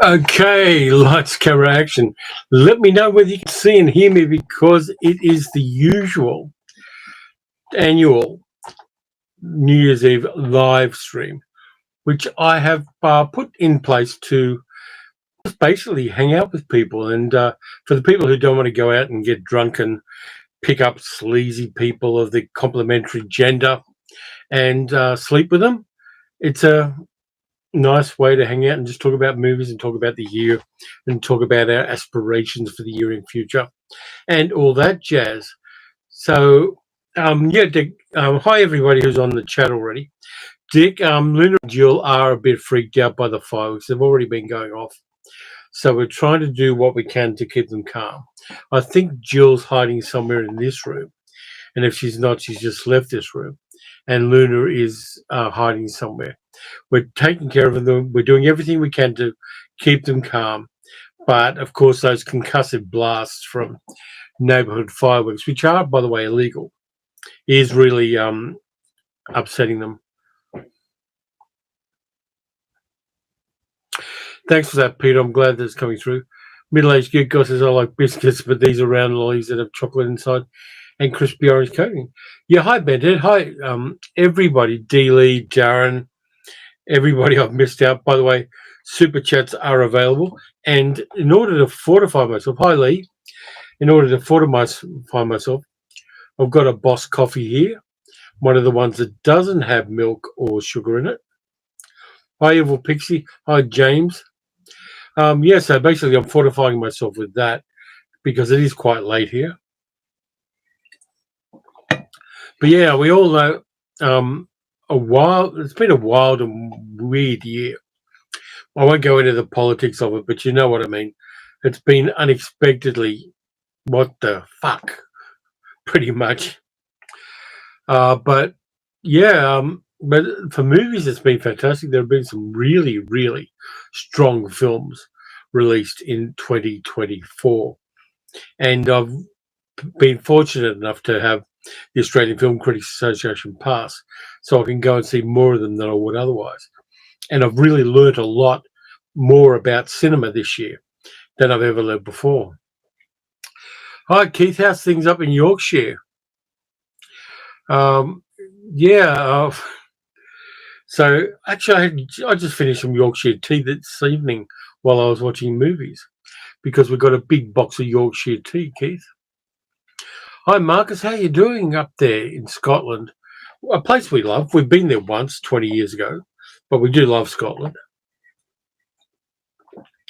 Okay, lights, camera, action. Let me know whether you can see and hear me because it is the usual annual New Year's Eve live stream, which I have put in place to basically hang out with people. And for the people who don't want to go out and get drunk and pick up sleazy people of the complementary gender and sleep with them, it's a nice way to hang out and just talk about movies and talk about the year and talk about our aspirations for the year in future and all that jazz. So, yeah, Dick, hi everybody who's on the chat already. Dick, Luna and Jill are a bit freaked out by the fireworks. They've already been going off. So we're trying to do what we can to keep them calm. I think Jill's hiding somewhere in this room. And if she's not, she's just left this room. And Luna is hiding somewhere. We're taking care of them. We're doing everything we can to keep them calm. But, of course, those concussive blasts from neighbourhood fireworks, which are, by the way, illegal, is really upsetting them. Thanks for that, Peter. I'm glad that it's coming through. Middle-aged geek guy says, I like biscuits, but these are round lollies that have chocolate inside and crispy orange coating. Yeah, hi, Bented. Hi, everybody. D. Lee, Darren, everybody I've missed out. By the way, super chats are available. And in order to fortify myself, hi, Lee. In order to fortify myself, I've got a Boss coffee here, one of the ones that doesn't have milk or sugar in it. Hi, Evil Pixie. Hi, James. Yeah, so basically I'm fortifying myself with that because it is quite late here. But yeah, we all know it's been a wild and weird year. I won't go into the politics of it, but you know what I mean. It's been unexpectedly, what the fuck, pretty much. But yeah, but for movies, it's been fantastic. There have been some really, really strong films released in 2024. And I've been fortunate enough to have the Australian Film Critics Association pass, so I can go and see more of them than I would otherwise. And I've really learnt a lot more about cinema this year than I've ever learned before. Hi, Keith. How's things up in Yorkshire? Yeah. So actually, I just finished some Yorkshire tea this evening while I was watching movies because we've got a big box of Yorkshire tea, Keith. Hi, Marcus. How you doing up there in Scotland? A place we love. We've been there once 20 years ago, but we do love Scotland.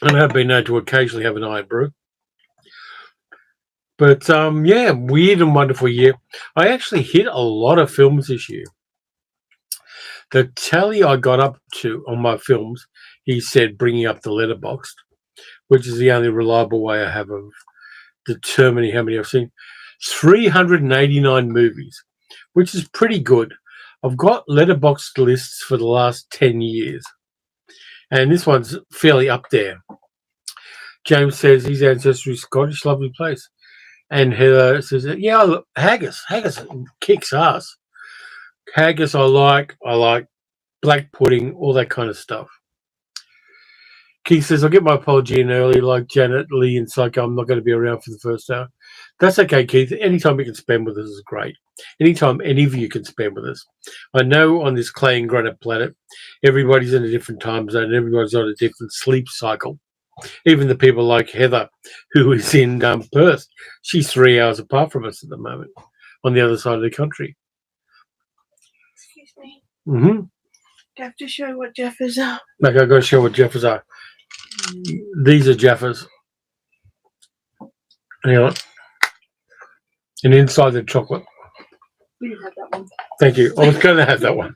And I've been known to occasionally have an iron brew. But, yeah, weird and wonderful year. I actually hit a lot of films this year. The tally I got up to on my films, he said, bringing up the letterboxd, which is the only reliable way I have of determining how many I've seen, 389 movies, which is pretty good. I've got letterboxd lists for the last 10 years, and this one's fairly up there. James says his ancestry is Scottish, lovely place. And Heather says, yeah, haggis kicks ass. Haggis I like black pudding, all that kind of stuff. Keith says, I'll get my apology in early, like Janet Lee and Psycho. I'm not going to be around for the first hour. That's okay, Keith. Anytime you can spend with us is great. Anytime any of you can spend with us. I know on this clay and granite planet, everybody's in a different time zone. Everybody's on a different sleep cycle. Even the people like Heather, who is in Perth. She's 3 hours apart from us at the moment, on the other side of the country. Excuse me. Mm-hmm. Do I have to show what Jeffers are? Okay, I've got to show what Jeffers are. These are Jeffers. Hang on. And inside the chocolate. We didn't have that one. Thank you. I was going to have that one.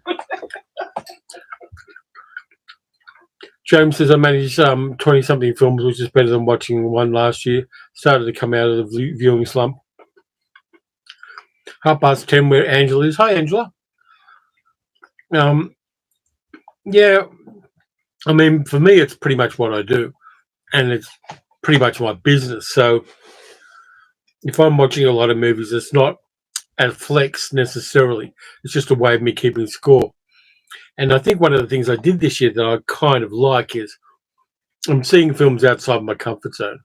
James says, I managed 20-something films, which is better than watching one last year. Started to come out of the viewing slump. 10:30 where Angela is. Hi, Angela. Yeah, I mean, for me, it's pretty much what I do. And it's pretty much my business. So if I'm watching a lot of movies, it's not a flex necessarily. It's just a way of me keeping score. And I think one of the things I did this year that I kind of like is I'm seeing films outside my comfort zone.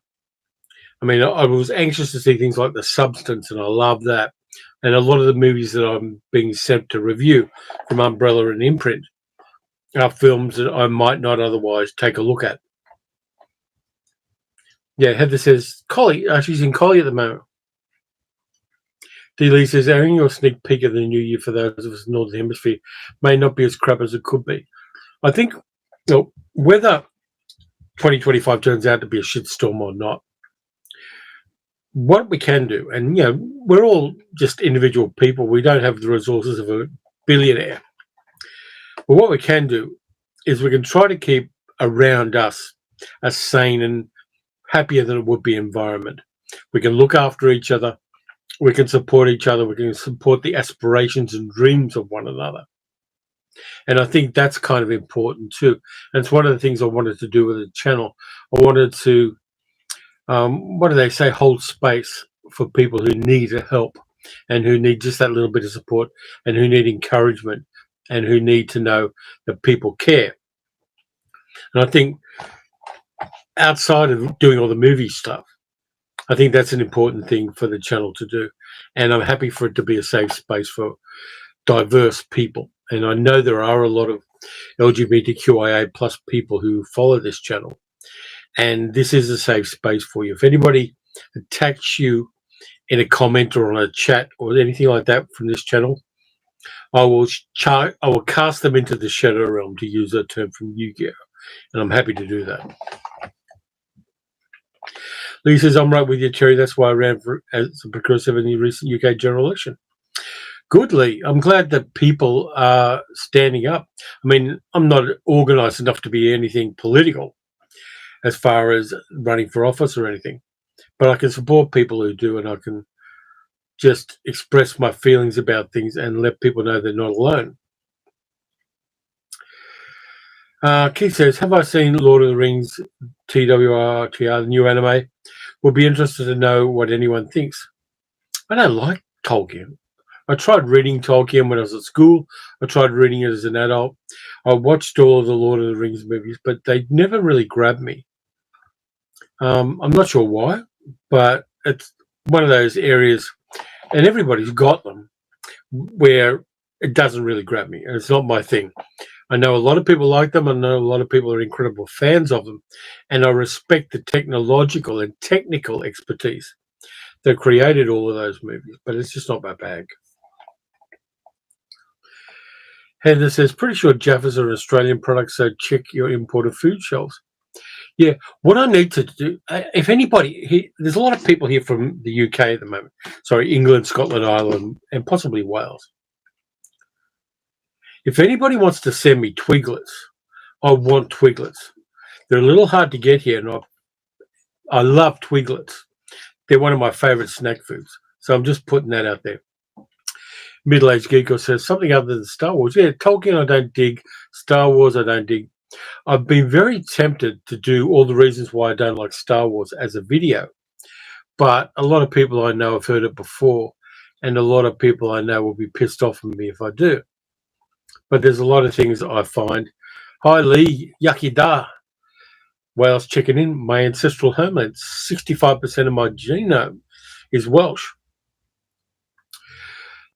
I mean, I was anxious to see things like The Substance, and I love that. And a lot of the movies that I'm being sent to review from Umbrella and Imprint are films that I might not otherwise take a look at. Yeah, Heather says, Collie, she's in Collie at the moment. D. Lee says, airing your sneak peek of the new year for those of us in the Northern Hemisphere may not be as crap as it could be. I think, whether 2025 turns out to be a shitstorm or not, what we can do, and we're all just individual people. We don't have the resources of a billionaire. But what we can do is we can try to keep around us a sane and happier than it would be environment. We can look after each other. We can support each other. We can support the aspirations and dreams of one another. And I think that's kind of important too. And it's one of the things I wanted to do with the channel. I wanted to, what do they say, hold space for people who need help and who need just that little bit of support and who need encouragement and who need to know that people care. And I think outside of doing all the movie stuff, I think that's an important thing for the channel to do. And I'm happy for it to be a safe space for diverse people. And I know there are a lot of LGBTQIA plus people who follow this channel. And this is a safe space for you. If anybody attacks you in a comment or on a chat or anything like that from this channel, I will cast them into the shadow realm, to use that term from Yu-Gi-Oh! And I'm happy to do that. Lee says, I'm right with you, Terry. That's why I ran as a progressive in the recent UK general election. Good, Lee. I'm glad that people are standing up. I mean, I'm not organised enough to be anything political as far as running for office or anything, but I can support people who do, and I can just express my feelings about things and let people know they're not alone. Keith says, have I seen Lord of the Rings TWRTR, the new anime? We'll be interested to know what anyone thinks. I don't like Tolkien. I tried reading Tolkien when I was at school. I tried reading it as an adult. I watched all of the Lord of the Rings movies, but they never really grabbed me. I'm not sure why, but it's one of those areas, and everybody's got them, where it doesn't really grab me, and it's not my thing. I know a lot of people like them. I know a lot of people are incredible fans of them, and I respect the technological and technical expertise that created all of those movies, but it's just not my bag. Heather says, pretty sure Jaffas are an Australian product, so check your imported food shelves. Yeah, what I need to do, if anybody, there's a lot of people here from the UK at the moment. Sorry, England, Scotland, Ireland, and possibly Wales. If anybody wants to send me Twiglets, I want Twiglets. They're a little hard to get here, and I love Twiglets. They're one of my favourite snack foods. So I'm just putting that out there. Middle-aged Geek says, something other than Star Wars. Yeah, Tolkien I don't dig. Star Wars I don't dig. I've been very tempted to do all the reasons why I don't like Star Wars as a video. But a lot of people I know have heard it before, and a lot of people I know will be pissed off at me if I do. But there's a lot of things I find. Hi, Lee. Yucky da. Wales checking in. My ancestral homeland. 65% of my genome is Welsh.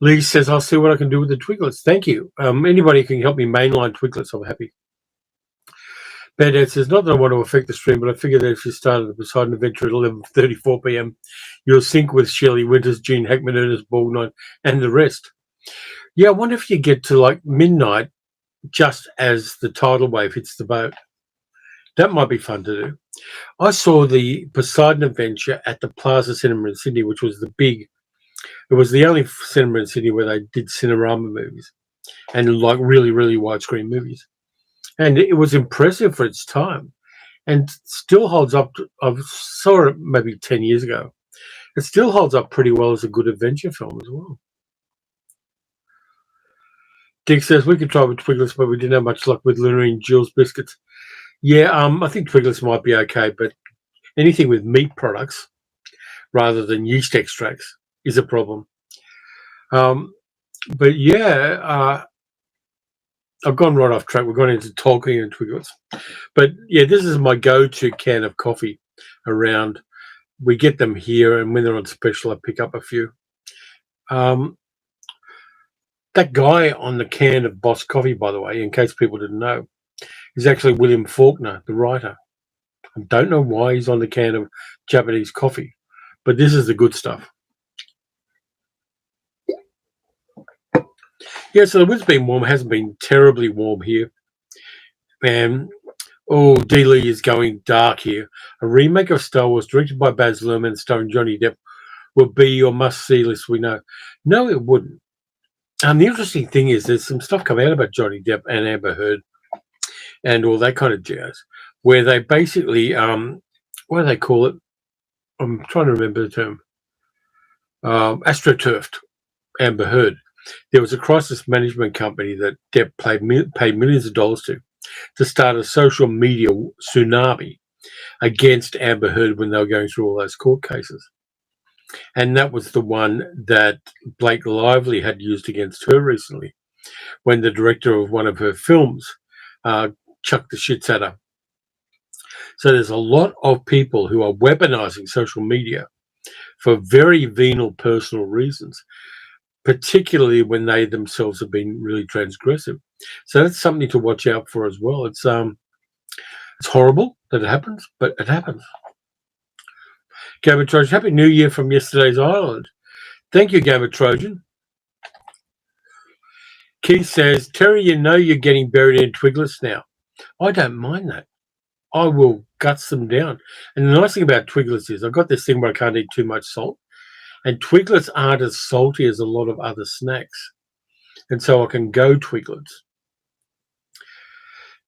Lee says, I'll see what I can do with the Twiglets. Thank you. Anybody can help me mainline Twiglets, I'm happy. Bad Dad says, not that I want to affect the stream, but I figure that if you started the Poseidon Adventure at 11:34 p.m., you'll sync with Shelley Winters, Gene Hackman, Ernest Borgnine, and the rest. Yeah, I wonder if you get to like midnight just as the tidal wave hits the boat. That might be fun to do. I saw the Poseidon Adventure at the Plaza Cinema in Sydney, which was it was the only cinema in Sydny where they did Cinerama movies and like really, really widescreen movies. And it was impressive for its time and still holds up. I saw it maybe 10 years ago. It still holds up pretty well as a good adventure film as well. Dick says, we could try with Twiglets, but we didn't have much luck with Lunar and Jill's biscuits. Yeah, I think Twiglets might be okay, but anything with meat products rather than yeast extracts is a problem. But yeah, I've gone right off track. We've gone into Tolkien and Twiglets. But yeah, this is my go-to can of coffee around. We get them here, and when they're on special, I pick up a few. That guy on the can of Boss Coffee, by the way, in case people didn't know, is actually William Faulkner, the writer. I don't know why he's on the can of Japanese coffee, but this is the good stuff. Yeah, so the wind's been warm. It hasn't been terribly warm here. And, D. Lee is going dark here. A remake of Star Wars directed by Baz Luhrmann starring Johnny Depp will be your must-see list, we know. No, it wouldn't. The interesting thing is there's some stuff coming out about Johnny Depp and Amber Heard and all that kind of jazz, where they basically, what do they call it? I'm trying to remember the term. AstroTurfed Amber Heard. There was a crisis management company that Depp paid millions of dollars to start a social media tsunami against Amber Heard when they were going through all those court cases. And that was the one that Blake Lively had used against her recently when the director of one of her films chucked the shits at her. So there's a lot of people who are weaponizing social media for very venal personal reasons, particularly when they themselves have been really transgressive. So that's something to watch out for as well. It's horrible that it happens, but it happens. Gamer Trojan, Happy New Year from yesterday's island. Thank you, Gamer Trojan. Keith says, Terry, you know you're getting buried in Twiglets now. I don't mind that. I will guts them down. And the nice thing about Twiglets is I've got this thing where I can't eat too much salt. And Twiglets aren't as salty as a lot of other snacks. And so I can go Twiglets.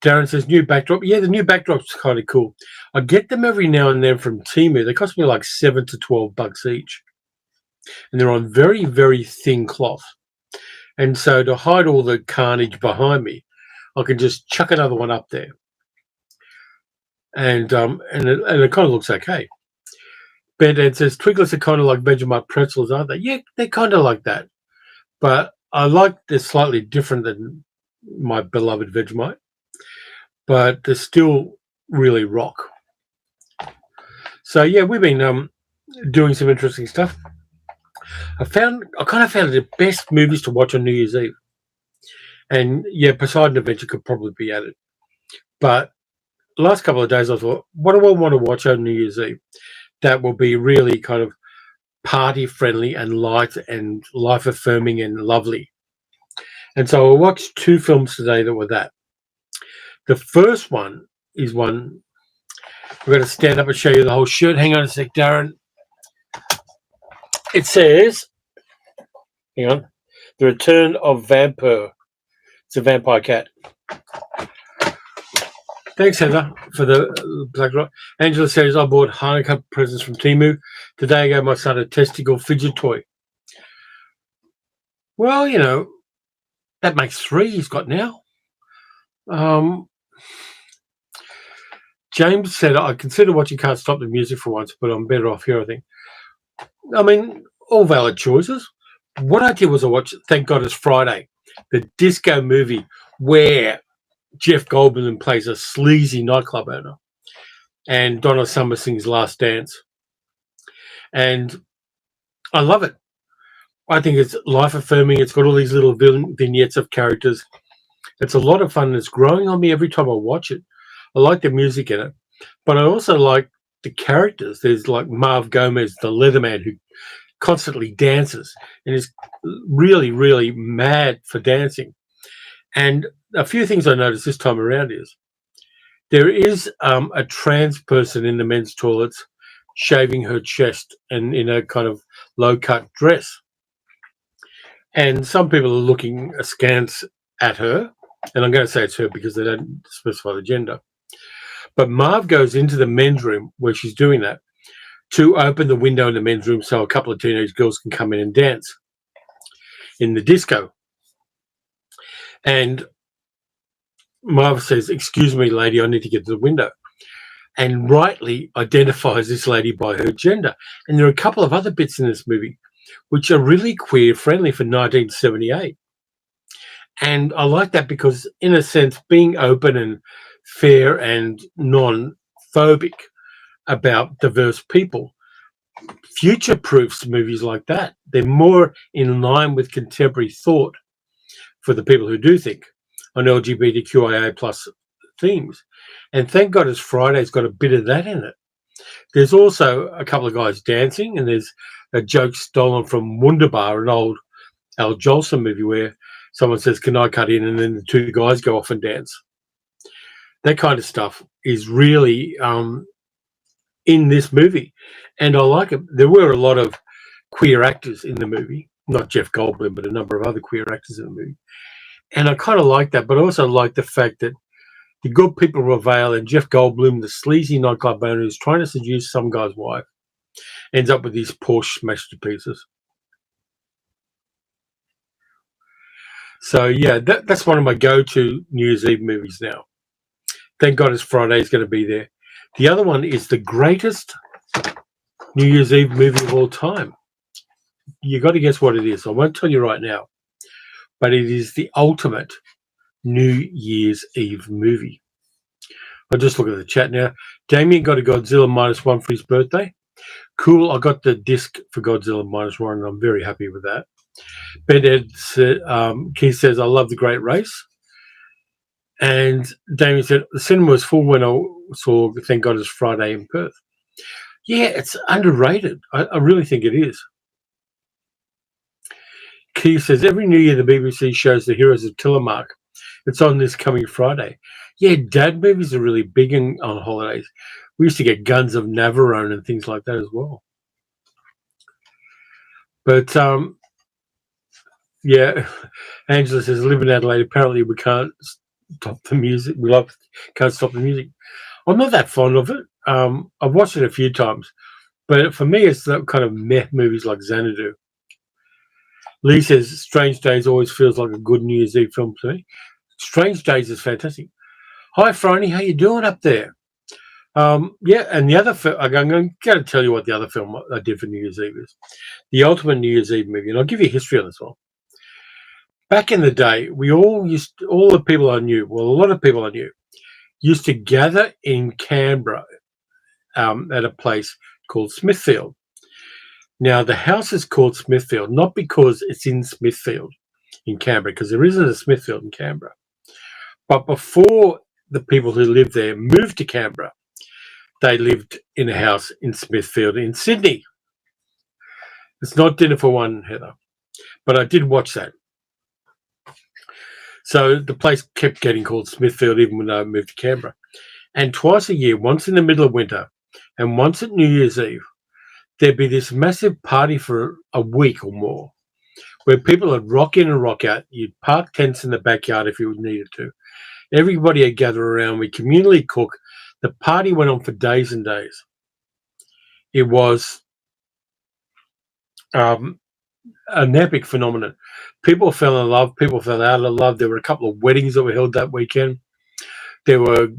Darren says, new backdrop. Yeah, the new backdrop's kind of cool. I get them every now and then from Temu. They cost me like $7 to $12 each. And they're on very, very thin cloth. And so to hide all the carnage behind me, I can just chuck another one up there. And it kind of looks okay. Band-Aid says, Twiglets are kind of like Vegemite pretzels, aren't they? Yeah, they're kind of like that. But I like they're slightly different than my beloved Vegemite. But they're still really rock. So, yeah, we've been doing some interesting stuff. I kind of found the best movies to watch on New Year's Eve. And, yeah, Poseidon Adventure could probably be at it. But the last couple of days I thought, what do I want to watch on New Year's Eve that will be really kind of party-friendly and light and life-affirming and lovely? And so I watched two films today that were that. The first one is one, we're going to stand up and show you the whole shirt. Hang on a sec, Darren. It says, hang on, The Return of Vampire. It's a vampire cat. Thanks, Heather, for the black rock. Angela says, I bought Hanukkah presents from Temu. Today I gave my son a testicle fidget toy. Well, you know, that makes 3 he's got now. James said, I consider watching Can't Stop the Music for once, but I'm better off here, I think. I mean, all valid choices. What I did was I watched Thank God It's Friday, the disco movie where Jeff Goldblum plays a sleazy nightclub owner and Donna Summer sings Last Dance. And I love it. I think it's life-affirming. It's got all these little vignettes of characters. It's a lot of fun. It's growing on me every time I watch it. I like the music in it, but I also like the characters. There's like Marv Gomez, the Leatherman, who constantly dances and is really, really mad for dancing. And a few things I noticed this time around is there is a trans person in the men's toilets shaving her chest and in a kind of low-cut dress. And some people are looking askance at her, and I'm going to say it's her because they don't specify the gender. But Marv goes into the men's room where she's doing that to open the window in the men's room so a couple of teenage girls can come in and dance in the disco. And Marv says, excuse me, lady, I need to get to the window. And rightly identifies this lady by her gender. And there are a couple of other bits in this movie which are really queer-friendly for 1978. And I like that because, in a sense, being open and fair and non-phobic about diverse people future-proofs movies like that. They're more in line with contemporary thought for the people who do think on LGBTQIA plus themes. And thank God it's Friday's got a bit of that in it. There's also a couple of guys dancing, and there's a joke stolen from Wunderbar, an old Al Jolson movie where someone says, "Can I cut in?" and then the two guys go off and dance. That kind of stuff is really in this movie, and I like it. There were a lot of queer actors in the movie, not Jeff Goldblum, but a number of other queer actors in the movie. And I kind of like that, but I also like the fact that the good people prevail, and Jeff Goldblum, the sleazy nightclub owner who's trying to seduce some guy's wife, ends up with these Porsche smashed to pieces. So yeah, that's one of my go-to New Year's Eve movies now. Thank God it's Friday is going to be there. The other one is the greatest New Year's Eve movie of all time. You got to guess what it is. I won't tell you right now, but it is the ultimate New Year's Eve movie. I'll just look at the chat now. Damien got a Godzilla -1 for his birthday. Cool. I got the disc for Godzilla -1, and I'm very happy with that. Ben Ed said, Keith says, I love The Great Race. And Damien said, the cinema was full when I saw Thank God It's Friday in Perth. Yeah, it's underrated. I really think it is. Keith says, every New Year the BBC shows The Heroes of Tillamook. It's on this coming Friday. Yeah, dad movies are really big on holidays. We used to get Guns of Navarone and things like that as well. But, yeah, Angela says, I live in Adelaide. Apparently we can't stop the music. Can't stop the music. I'm not that fond of it. I've watched it a few times. But for me, it's that kind of meh movies like Xanadu. Lee says, Strange Days always feels like a good New Year's Eve film to me. Strange Days is fantastic. Hi, Franny. How you doing up there? Yeah, and the other film, I'm going to tell you what the other film I did for New Year's Eve is. The ultimate New Year's Eve movie. And I'll give you a history on this one. Back in the day, all the people I knew, well, a lot of people I knew, used to gather in Canberra at a place called Smithfield. Now, the house is called Smithfield, not because it's in Smithfield in Canberra, because there isn't a Smithfield in Canberra. But before the people who lived there moved to Canberra, they lived in a house in Smithfield in Sydney. It's not Dinner for One, Heather, but I did watch that. So the place kept getting called Smithfield even when I moved to Canberra. And twice a year, once in the middle of winter and once at New Year's Eve, there'd be this massive party for a week or more where people would rock in and rock out. You'd park tents in the backyard if you needed to. Everybody would gather around. We communally cook. The party went on for days and days. It was an epic phenomenon. People fell in love. People fell out of love. There were a couple of weddings that were held that weekend. There were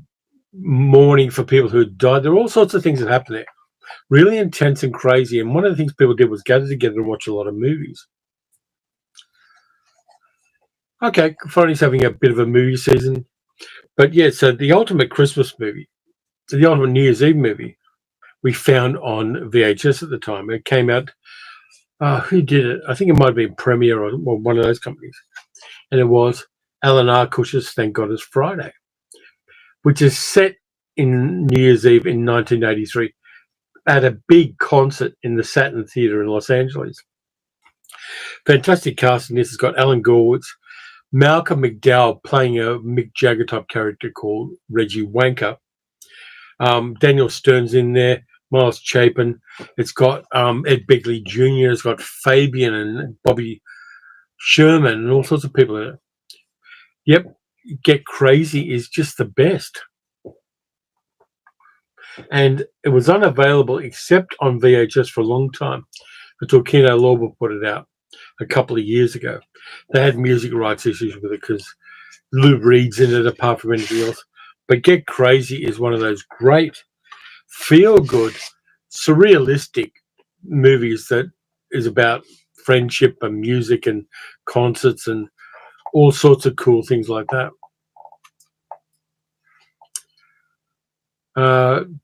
mourning for people who had died. There were all sorts of things that happened there. Really intense and crazy. And one of the things people did was gather together and watch a lot of movies. Okay, Friday having a bit of a movie season. But yeah, so the ultimate Christmas movie, the ultimate New Year's Eve movie, we found on VHS at the time. It came out, who did it? I think it might have been Premiere or one of those companies. And it was Alan Arkush's Thank God It's Friday, which is set in New Year's Eve in 1983 at a big concert in the Saturn Theatre in Los Angeles. Fantastic casting. This has got Alan Gorwitz, Malcolm McDowell playing a Mick Jagger type character called Reggie Wanker. Daniel Stern's in there, Miles Chapin. It's got Ed Begley Jr. It's got Fabian and Bobby Sherman and all sorts of people in it. Yep, Get Crazy is just the best. And it was unavailable except on VHS for a long time until Kino Lorber put it out a couple of years ago. They had music rights issues with it because Lou Reed's in it apart from anything else. But Get Crazy is one of those great, feel-good, surrealistic movies that is about friendship and music and concerts and all sorts of cool things like that.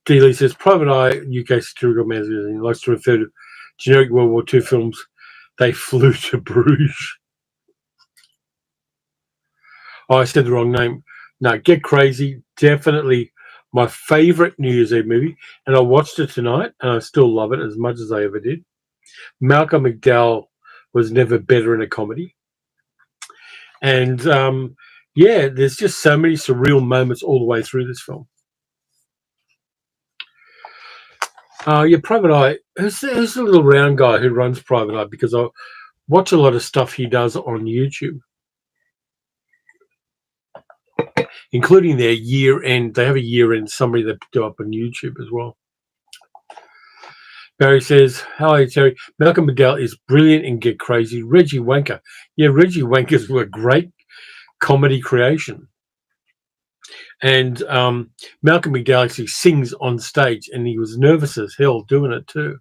D. says, Private Eye, UK satirical magazine, likes to refer to generic World War II films. They flew to Bruges. Oh, I said the wrong name. No, Get Crazy, definitely my favourite New Year's Eve movie. And I watched it tonight, and I still love it as much as I ever did. Malcolm McDowell was never better in a comedy. And, yeah, there's just so many surreal moments all the way through this film. Yeah, Private Eye. Who's the little round guy who runs Private Eye? Because I watch a lot of stuff he does on YouTube, including their year-end. They have a year-end summary they do up on YouTube as well. Barry says, hi, Terry. Malcolm McDowell is brilliant in Get Crazy. Reggie Wanker. Yeah, Reggie Wankers were a great comedy creation. And Malcolm McDowell actually sings on stage, and he was nervous as hell doing it too.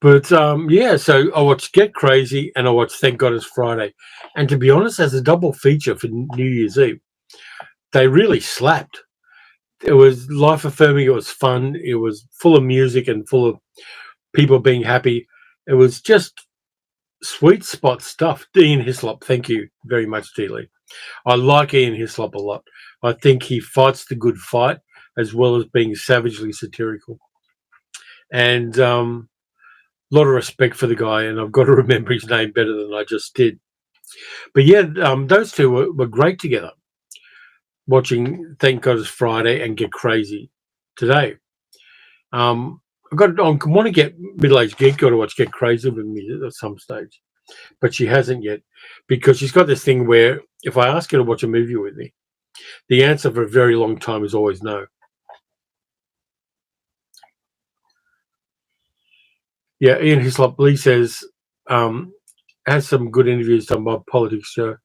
But, yeah, so I watched Get Crazy and I watched Thank God It's Friday. And to be honest, as a double feature for New Year's Eve, they really slapped. It was life-affirming. It was fun. It was full of music and full of people being happy. It was just sweet spot stuff. Ian Hislop, thank you very much, D. Lee. I like Ian Hislop a lot. I think he fights the good fight as well as being savagely satirical. And a lot of respect for the guy, and I've got to remember his name better than I just did. But yeah, those two were great together, watching Thank God It's Friday and Get Crazy today. I want to get Middle-Aged Geek Girl to watch Get Crazy with me at some stage, but she hasn't yet, because she's got this thing where if I ask her to watch a movie with me, the answer for a very long time is always no. Yeah, Ian Hislop, Lee says, has some good interviews done by Politics Show.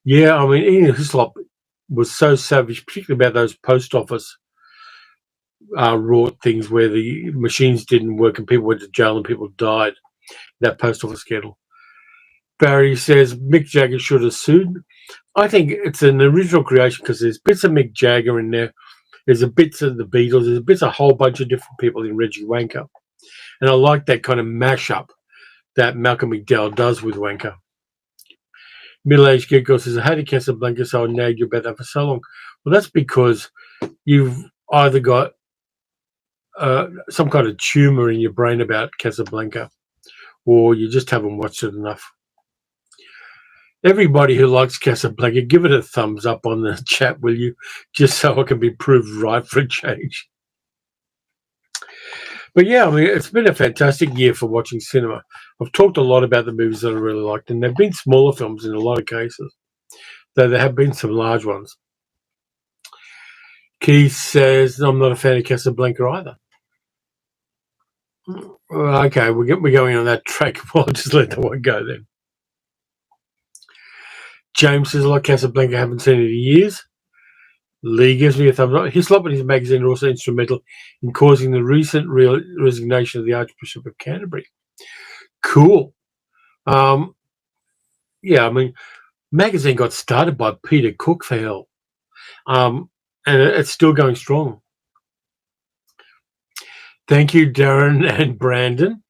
Yeah, I mean, Ian Hislop was so savage, particularly about those post office wrought things where the machines didn't work and people went to jail and people died. That post office scandal. Barry says Mick Jagger should have sued. I think it's an original creation because there's bits of Mick Jagger in there. There's a bits of the Beatles. There's a bits of a whole bunch of different people in Reggie Wanker. And I like that kind of mashup that Malcolm McDowell does with Wanker. Middle-aged Geek Girl says, how did Casablanca so nagged you about that for so long? Well, that's because you've either got some kind of tumor in your brain about Casablanca, or you just haven't watched it enough. Everybody who likes Casablanca, give it a thumbs up on the chat, will you? Just so I can be proved right for a change. But yeah, I mean, it's been a fantastic year for watching cinema. I've talked a lot about the movies that I really liked, and they've been smaller films in a lot of cases, though there have been some large ones. Keith says, I'm not a fan of Casablanca either. Okay, we're going on that track. Well, I'll just let that one go then. James says, I like Casablanca, haven't seen it in years. Lee gives me a thumbs up. Hislop and his magazine are also instrumental in causing the recent resignation of the Archbishop of Canterbury. Cool. Yeah, I mean, magazine got started by Peter Cook, for hell. And it's still going strong. Thank you, Darren and Brandon.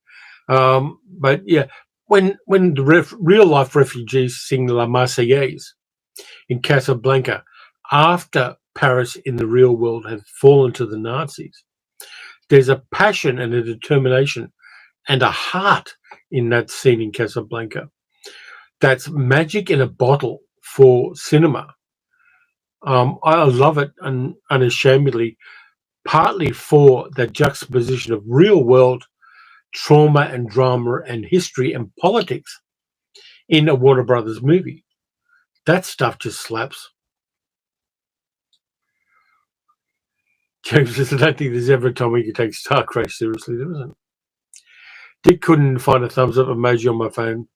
But yeah, when the real-life refugees sing La Marseillaise in Casablanca, after Paris in the real world had fallen to the Nazis, there's a passion and a determination and a heart in that scene in Casablanca that's magic in a bottle for cinema. I love it unashamedly, partly for the juxtaposition of real world trauma and drama and history and politics in a Warner Brothers movie. That stuff just slaps. James says, I don't think there's ever a time we can take Star Crash seriously. There isn't. Dick couldn't find a thumbs up emoji on my phone.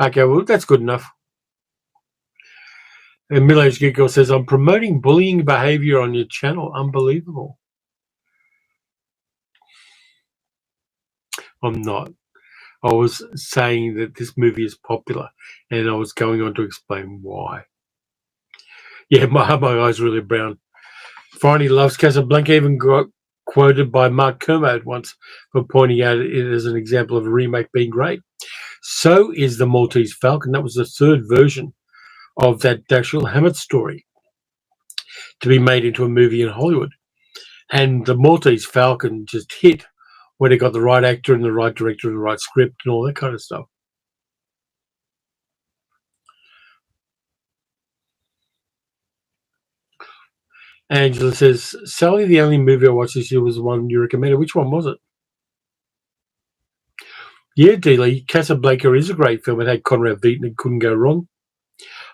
Okay, well, that's good enough. And Middle-Aged Geek Girl says, I'm promoting bullying behavior on your channel. Unbelievable. I'm not. I was saying that this movie is popular, and I was going on to explain why. Yeah, my eyes really brown. Franny loves Casablanca, even got quoted by Mark Kermode once for pointing out it as an example of a remake being great. So is The Maltese Falcon. That was the third version of that Dashiell Hammett story to be made into a movie in Hollywood. And The Maltese Falcon just hit when it got the right actor and the right director and the right script and all that kind of stuff. Angela says, Sally, the only movie I watched this year was the one you recommended. Which one was it? Yeah, Dealey, Casablanca is a great film. It had Conrad Veidt and it couldn't go wrong.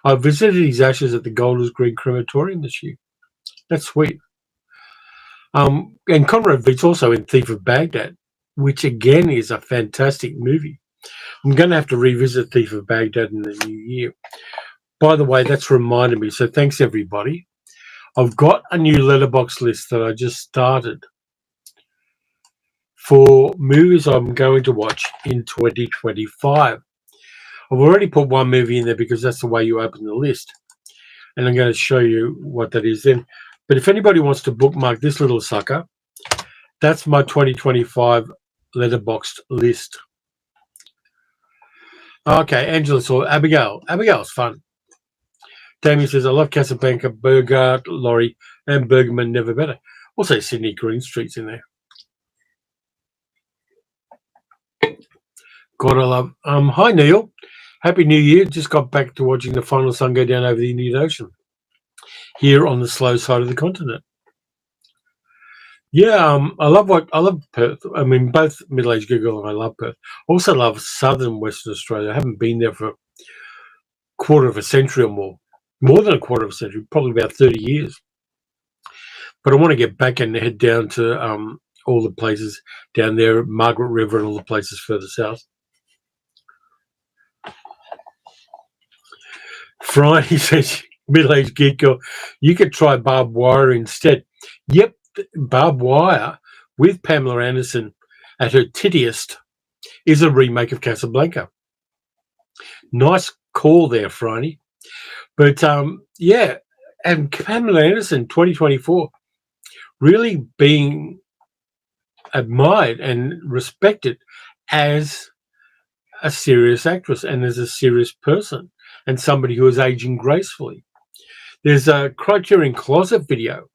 I visited his ashes at the Golders Green Crematorium this year. That's sweet. And Conrad Veidt's also in Thief of Baghdad, which again is a fantastic movie. I'm going to have to revisit Thief of Baghdad in the new year. By the way, that's reminded me. So thanks, everybody. I've got a new letterbox list that I just started for movies I'm going to watch in 2025. I've already put one movie in there because that's the way you open the list. And I'm going to show you what that is then. But if anybody wants to bookmark this little sucker, that's my 2025 letterboxed list. Okay, Angela saw Abigail. Abigail's fun. Damien says, I love Casablanca, Burgard, Laurie, and Bergman, never better. Also, Sydney Greenstreet's in there. God, I love. Hi, Neil. Happy New Year. Just got back to watching the final sun go down over the Indian Ocean here on the slow side of the continent. Yeah, I love Perth. I mean, both middle-aged Google and I love Perth. Also love southern Western Australia. I haven't been there for a quarter of a century or more than a quarter of a century, probably about 30 years. But I want to get back and head down to all the places down there, Margaret River and all the places further south. Friday says, middle-aged geek girl, you could try Barbed Wire instead. Yep, Barbed Wire with Pamela Anderson at her tittiest is a remake of Casablanca. Nice call there, Friday. But yeah, and Pamela Anderson, 2024, really being admired and respected as a serious actress and as a serious person and somebody who is aging gracefully. There's a Criterion Closet video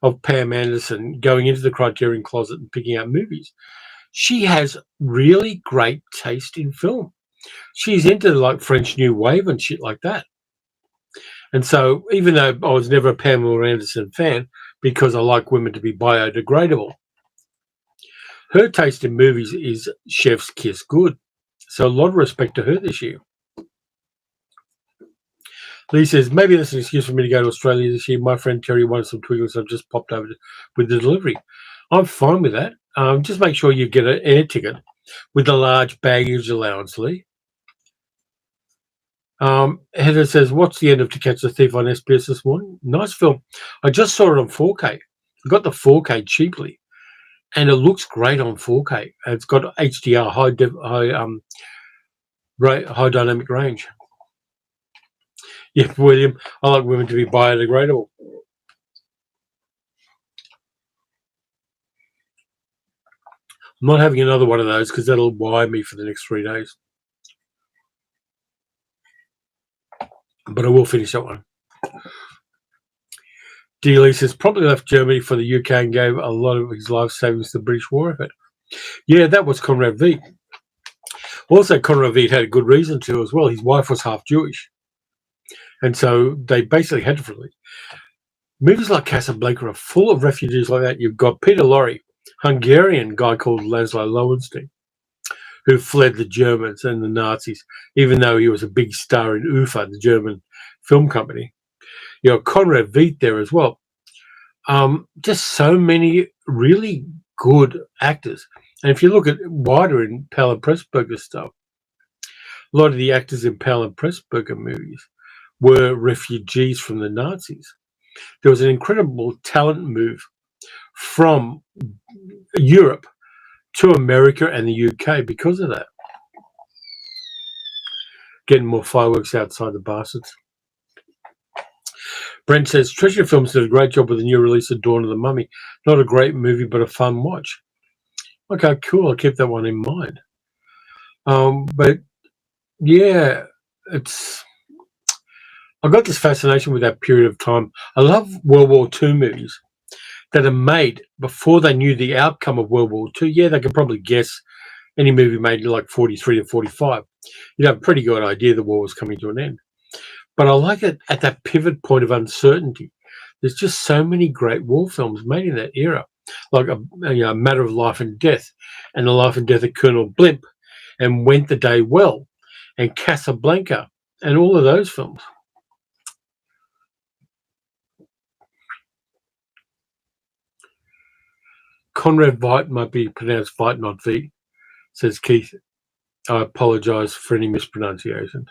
of Pam Anderson going into the Criterion Closet and picking out movies. She has really great taste in film. She's into like French New Wave and shit like that. And so even though I was never a Pamela Anderson fan because I like women to be biodegradable, her taste in movies is chef's kiss good. So a lot of respect to her this year. Lee says, maybe that's an excuse for me to go to Australia this year. My friend Terry wanted some twiggles. I've just popped over with the delivery. I'm fine with that. Just make sure you get an air ticket with a large baggage allowance, Lee. Heather says, what's the end of To Catch the Thief on SBS this morning? Nice film. I just saw it on 4K. I got the 4K cheaply, and it looks great on 4K. It's got HDR, high dynamic range. Yeah, William, I like women to be biodegradable. I'm not having another one of those because that'll wire me for the next 3 days. But I will finish that one. Dealey says, probably left Germany for the UK and gave a lot of his life savings to the British war effort. Yeah, that was Conrad Veidt. Also, Conrad Veidt had a good reason to as well. His wife was half Jewish. And so they basically had to flee. Movies like Casablanca are full of refugees like that. You've got Peter Lorre, Hungarian guy called Laszlo Lowenstein, who fled the Germans and the Nazis, even though he was a big star in UFA, the German film company. You know, Conrad Veidt there as well. Just so many really good actors. And if you look at wider in Powell and Pressburger stuff, a lot of the actors in Powell and Pressburger movies were refugees from the Nazis. There was an incredible talent move from Europe to America and the UK because of that. getting more fireworks outside the bastards. Brent says, Treasure Films did a great job with the new release of Dawn of the Mummy. Not a great movie, but a fun watch. Okay, cool. I'll keep that one in mind. But yeah, I've got this fascination with that period of time. I love World War II movies that are made before they knew the outcome of World War II. Yeah, they could probably guess any movie made in like 43 to 45. You'd have a pretty good idea the war was coming to an end. But I like it at that pivot point of uncertainty. There's just so many great war films made in that era, like a Matter of Life and Death, and The Life and Death of Colonel Blimp, and Went the Day Well, and Casablanca, and all of those films. Conrad Veidt might be pronounced Veidt, not V, says Keith. I apologise for any mispronunciation.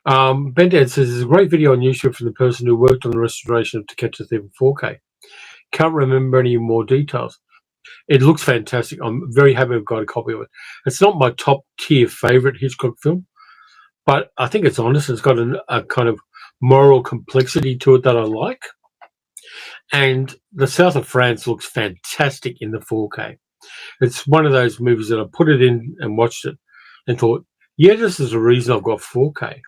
Ben Dad says there's a great video on YouTube from the person who worked on the restoration of To Catch a Thief in 4K. Can't remember any more details. It looks fantastic. I'm very happy I've got a copy of it. It's not my top tier favourite Hitchcock film, but I think it's honest. It's got a kind of moral complexity to it that I like. And the south of France looks fantastic in the 4K. It's one of those movies that I put it in and watched it and thought, yeah, this is the reason I've got 4K.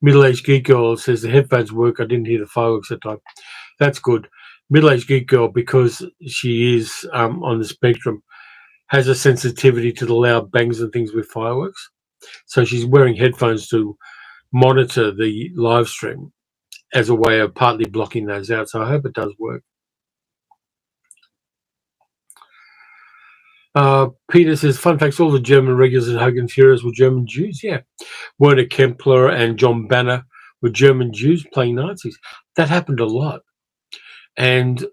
Middle-aged Geek Girl says the headphones work. I didn't hear the fireworks at the time. That's good. Middle-aged Geek Girl, because she is on the spectrum, has a sensitivity to the loud bangs and things with fireworks. So she's wearing headphones to monitor the live stream as a way of partly blocking those out. So I hope it does work. Peter says, fun facts, all the German regulars in Hogan's Heroes were German Jews. Yeah. Werner Kempler and John Banner were German Jews playing Nazis. That happened a lot. And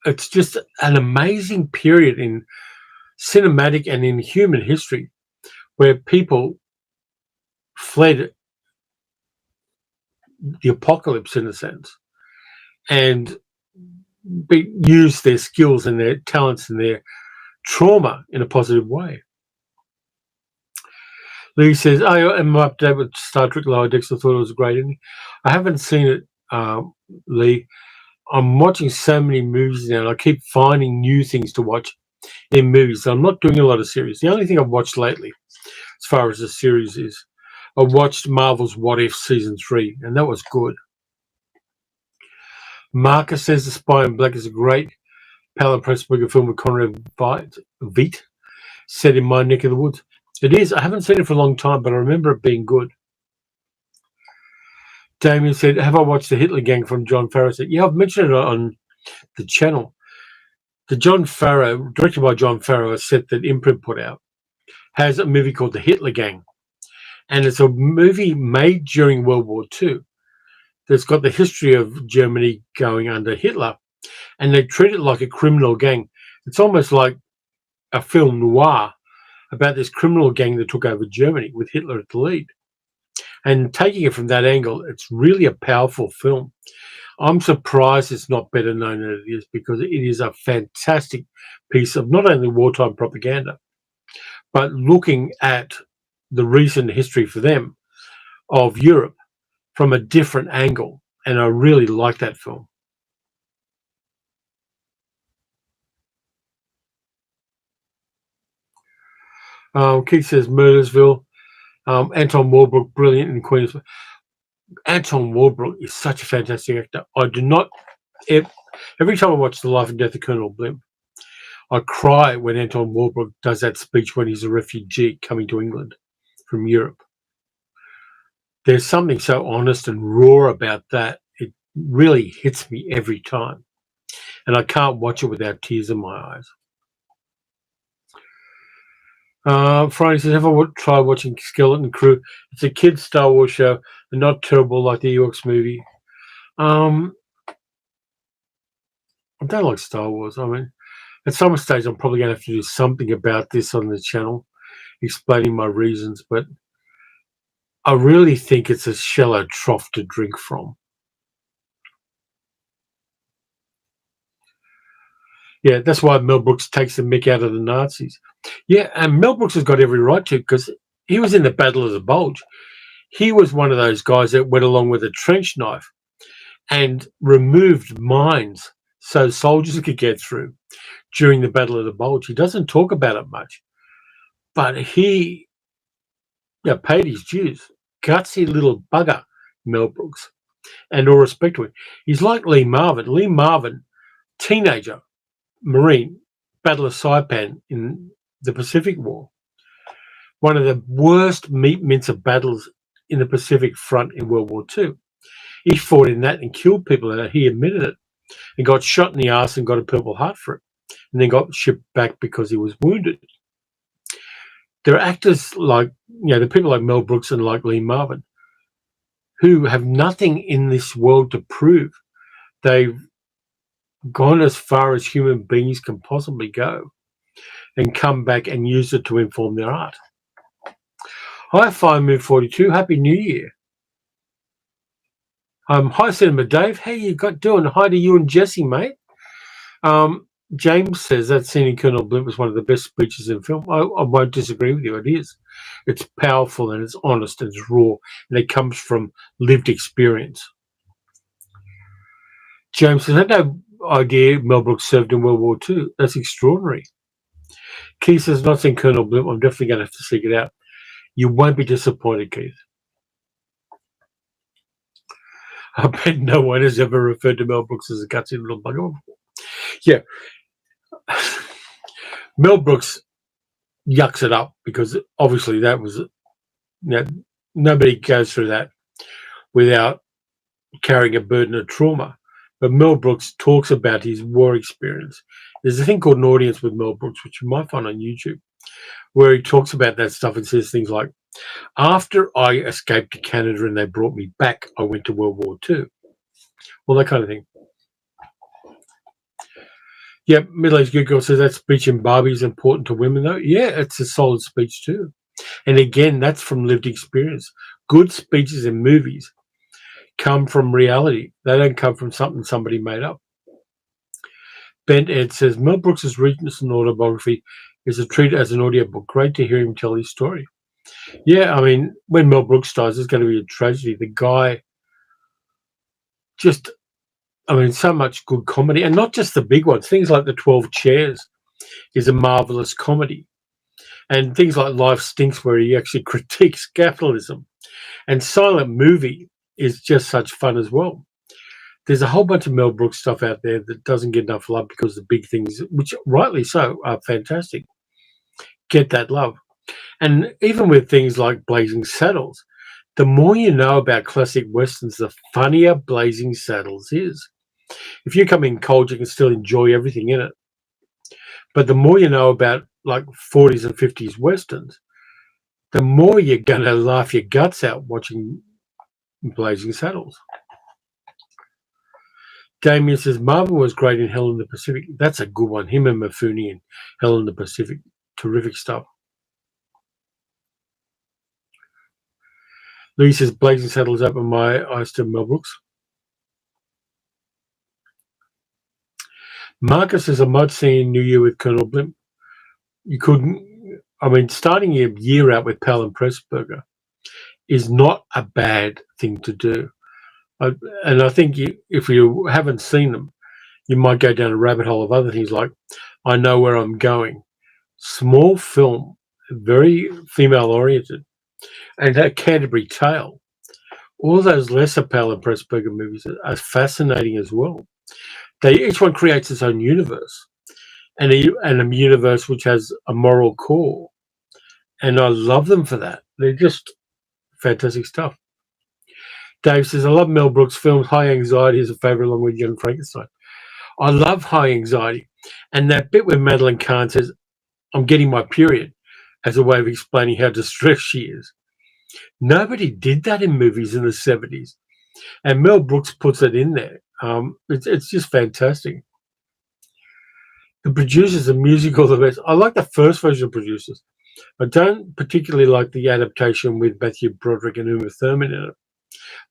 it's just an amazing period in cinematic and in human history where people fled the apocalypse, in a sense, and used their skills and their talents and their trauma in a positive way. Lee says, I am up to date with Star Trek Lower Decks. I thought it was a great ending. I haven't seen it, Lee. I'm watching so many movies now, and I keep finding new things to watch in movies. I'm not doing a lot of series. The only thing I've watched lately, as far as the series is, I watched Marvel's What If Season 3, and that was good. Marcus says The Spy in Black is a great Palin Pressburger film with Conrad Veidt, set in my neck of the woods. It is. I haven't seen it for a long time, but I remember it being good. Damien said, have I watched The Hitler Gang from John Farrow? Said, yeah, I've mentioned it on the channel. The John Farrow, directed by John Farrow, a set that Imprint put out, has a movie called The Hitler Gang. And it's a movie made during World War II that's got the history of Germany going under Hitler. And they treat it like a criminal gang. It's almost like a film noir about this criminal gang that took over Germany with Hitler at the lead. And taking it from that angle, it's really a powerful film. I'm surprised it's not better known than it is, because it is a fantastic piece of not only wartime propaganda, but looking at the recent history for them of Europe from a different angle. And I really like that film. Keith says Murdersville. Anton Walbrook, brilliant in Queens. Anton Walbrook is such a fantastic actor. I do not, every time I watch The Life and Death of Colonel Blimp, I cry when Anton Walbrook does that speech when he's a refugee coming to England from Europe. There's something so honest and raw about that. It really hits me every time. And I can't watch it without tears in my eyes. Friday says, have I tried watching Skeleton Crew? It's a kid's Star Wars show and not terrible like the Ewoks movie. I don't like Star Wars. I mean, at some stage I'm probably going to have to do something about this on the channel, explaining my reasons, but I really think it's a shallow trough to drink from. Yeah, that's why Mel Brooks takes the mick out of the Nazis. Yeah, and Mel Brooks has got every right to, because he was in the Battle of the Bulge. He was one of those guys that went along with a trench knife and removed mines so soldiers could get through during the Battle of the Bulge. He doesn't talk about it much, but he paid his dues. Gutsy little bugger, Mel Brooks, and all respect to him. He's like Lee Marvin. Lee Marvin, teenager, Marine, Battle of Saipan in the Pacific War. One of the worst meat mincer battles in the Pacific Front in World War II. He fought in that and killed people, and he admitted it, and got shot in the arse and got a Purple Heart for it, and then got shipped back because he was wounded. There are actors like, the people like Mel Brooks and like Lee Marvin who have nothing in this world to prove. They've gone as far as human beings can possibly go and come back and use it to inform their art. Hi, Fire Moon 42. Happy New Year. Hi, Cinema Dave. How you doing? Hi to you and Jesse, mate. James says that scene in Colonel Blimp was one of the best speeches in film. I won't disagree with you. It is. It's powerful and it's honest and it's raw, and it comes from lived experience. James says, I had no idea Mel Brooks served in World War II. That's extraordinary. Keith says, not seen Colonel Blimp. I'm definitely going to have to seek it out. You won't be disappointed, Keith. I bet no one has ever referred to Mel Brooks as a gutsy little bugger before. Yeah. Mel Brooks yucks it up because obviously that was, nobody goes through that without carrying a burden of trauma. But Mel Brooks talks about his war experience. There's a thing called An Audience with Mel Brooks, which you might find on YouTube, where he talks about that stuff and says things like, after I escaped to Canada and they brought me back, I went to World War II. Well, that kind of thing. Yep, Middle-aged good girl says that speech in Barbie is important to women, though. Yeah, it's a solid speech too. And again, that's from lived experience. Good speeches in movies come from reality. They don't come from something somebody made up. Bent Ed says, Mel Brooks' recent autobiography is treated as an audiobook. Great to hear him tell his story. Yeah, I mean, when Mel Brooks dies, it's going to be a tragedy. The guy so much good comedy, and not just the big ones. Things like The 12 Chairs is a marvelous comedy. And things like Life Stinks, where he actually critiques capitalism. And Silent Movie is just such fun as well. There's a whole bunch of Mel Brooks stuff out there that doesn't get enough love because the big things, which rightly so, are fantastic, get that love. And even with things like Blazing Saddles, the more you know about classic Westerns, the funnier Blazing Saddles is. If you come in cold, you can still enjoy everything in it. But the more you know about like 40s and 50s Westerns, the more you're going to laugh your guts out watching Blazing Saddles. Damien says, Marvin was great in Hell in the Pacific. That's a good one. Him and Mifune in Hell in the Pacific. Terrific stuff. Lee says, Blazing Saddles opened my eyes to Mel Brooks. Marcus says, I might see New Year with Colonel Blimp. You couldn't. I mean, starting your year out with Pal and Pressburger is not a bad thing to do. And I think if you haven't seen them, you might go down a rabbit hole of other things like I Know Where I'm Going. Small film, very female-oriented, and that Canterbury Tale. All those lesser Pal and Pressburger movies are fascinating as well. Each one creates its own universe, and a universe which has a moral core. And I love them for that. They're just fantastic stuff. Dave says, I love Mel Brooks' films. High Anxiety is a favourite along with Young Frankenstein. I love High Anxiety. And that bit where Madeline Kahn says, I'm getting my period, as a way of explaining how distressed she is. Nobody did that in movies in the 70s. And Mel Brooks puts it in there. It's just fantastic. The Producers, the musical, the best. I like the first version of Producers. I don't particularly like the adaptation with Matthew Broderick and Uma Thurman in it.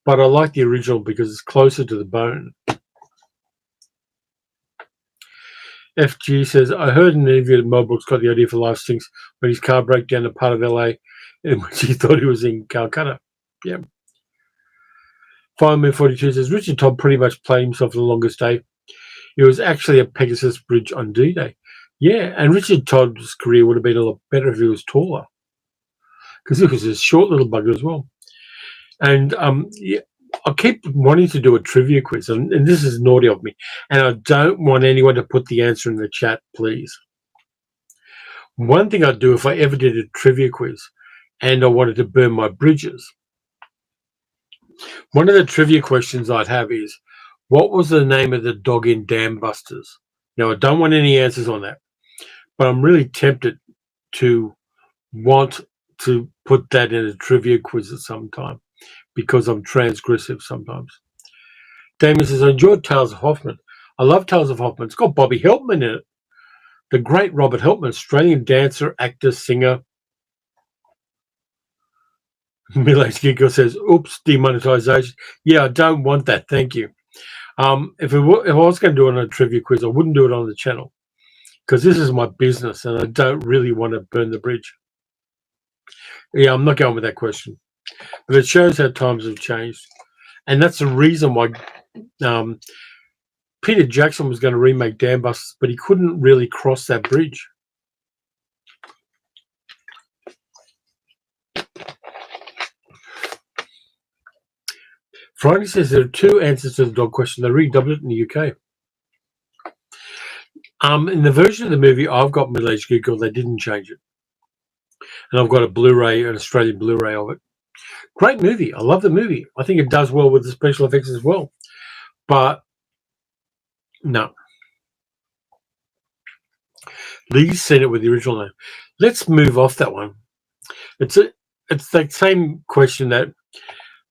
But I like the original because it's closer to the bone. FG says, I heard in an interview that Mel Brooks got the idea for Live Stinks when his car broke down a part of LA in which he thought he was in Calcutta. Yeah. Fireman 42 says, Richard Todd pretty much played himself for the longest day. It was actually a Pegasus Bridge on D-Day. Yeah, and Richard Todd's career would have been a lot better if he was taller. Because he was a short little bugger as well. And yeah, I keep wanting to do a trivia quiz, and this is naughty of me. And I don't want anyone to put the answer in the chat, please. One thing I'd do if I ever did a trivia quiz and I wanted to burn my bridges, one of the trivia questions I'd have is, what was the name of the dog in Dam Busters? Now, I don't want any answers on that, but I'm really tempted to want to put that in a trivia quiz at some time because I'm transgressive sometimes. Damien says, I enjoyed Tales of Hoffman. I love Tales of Hoffman. It's got Bobby Helpman in it. The great Robert Helpman, Australian dancer, actor, singer. Middle-aged Giggle says, oops, demonetization. Yeah, I don't want that. Thank you. If I was going to do it on a trivia quiz, I wouldn't do it on the channel because this is my business and I don't really want to burn the bridge. Yeah, I'm not going with that question. But it shows how times have changed. And that's the reason why Peter Jackson was going to remake Dam Busters, but he couldn't really cross that bridge. Friday says there are two answers to the dog question. They redubbed it in the UK. In the version of the movie I've got Middle-Aged Giggle, they didn't change it. And I've got a Blu-ray, an Australian Blu-ray of it. Great movie. I love the movie. I think it does well with the special effects as well. But no. Lee's seen it with the original name. Let's move off that one. It's the same question that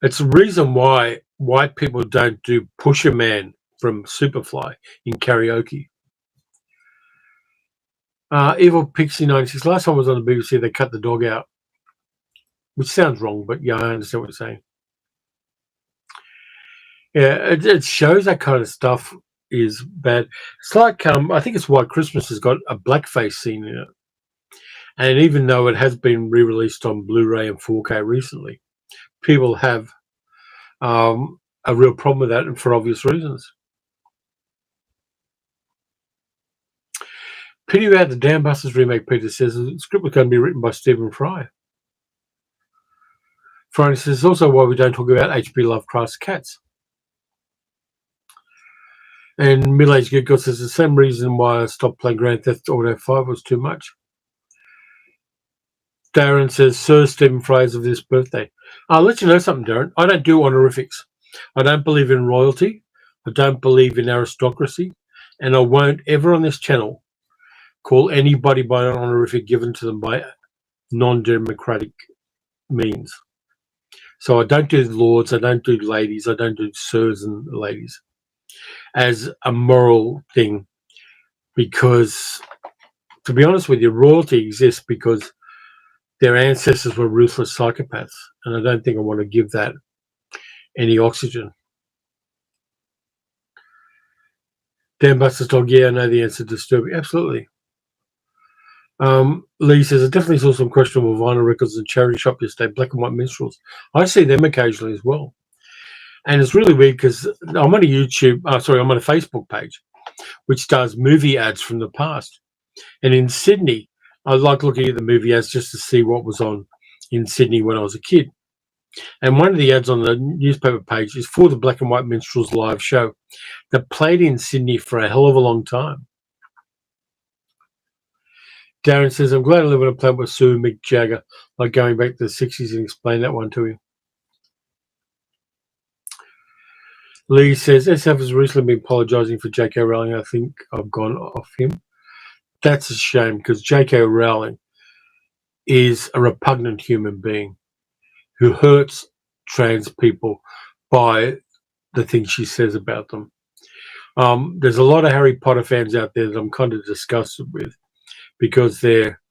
it's the reason why white people don't do Pusher Man from Superfly in karaoke. Evil Pixie 96. Last time I was on the BBC, they cut the dog out, which sounds wrong, but yeah, I understand what you're saying. Yeah, it shows that kind of stuff is bad. It's like I think it's why Christmas has got a blackface scene in it, and even though it has been re-released on Blu-ray and 4K recently, people have a real problem with that, and for obvious reasons. Pity about the Dam Busters remake, Peter says. The script was going to be written by Stephen Fry. Fry says, also why we don't talk about H.P. Lovecraft's cats. And Middle-Aged Giggle says, the same reason why I stopped playing Grand Theft Auto 5 was too much. Darren says, Sir Stephen Fry's of this birthday. I'll let you know something, Darren. I don't do honorifics. I don't believe in royalty. I don't believe in aristocracy. And I won't ever on this channel call anybody by an honorific given to them by non-democratic means. So I don't do lords, I don't do ladies, I don't do sirs and ladies as a moral thing, because to be honest with you, royalty exists because their ancestors were ruthless psychopaths, and I don't think I want to give that any oxygen. Dan Buster's dog, yeah, I know the answer to Disturbing. Absolutely. Lee says, I definitely saw some questionable vinyl records in charity shop yesterday, black and white minstrels. I see them occasionally as well. And it's really weird because I'm on a I'm on a Facebook page, which does movie ads from the past. And in Sydney, I like looking at the movie ads just to see what was on in Sydney when I was a kid. And one of the ads on the newspaper page is for the Black and White Minstrels live show that played in Sydney for a hell of a long time. Darren says, I'm glad I live on a planet with Sue Mick Jagger, like going back to the 60s and explain that one to him. Lee says, SF has recently been apologising for J.K. Rowling. I think I've gone off him. That's a shame because J.K. Rowling is a repugnant human being who hurts trans people by the things she says about them. There's a lot of Harry Potter fans out there that I'm kind of disgusted with because they're,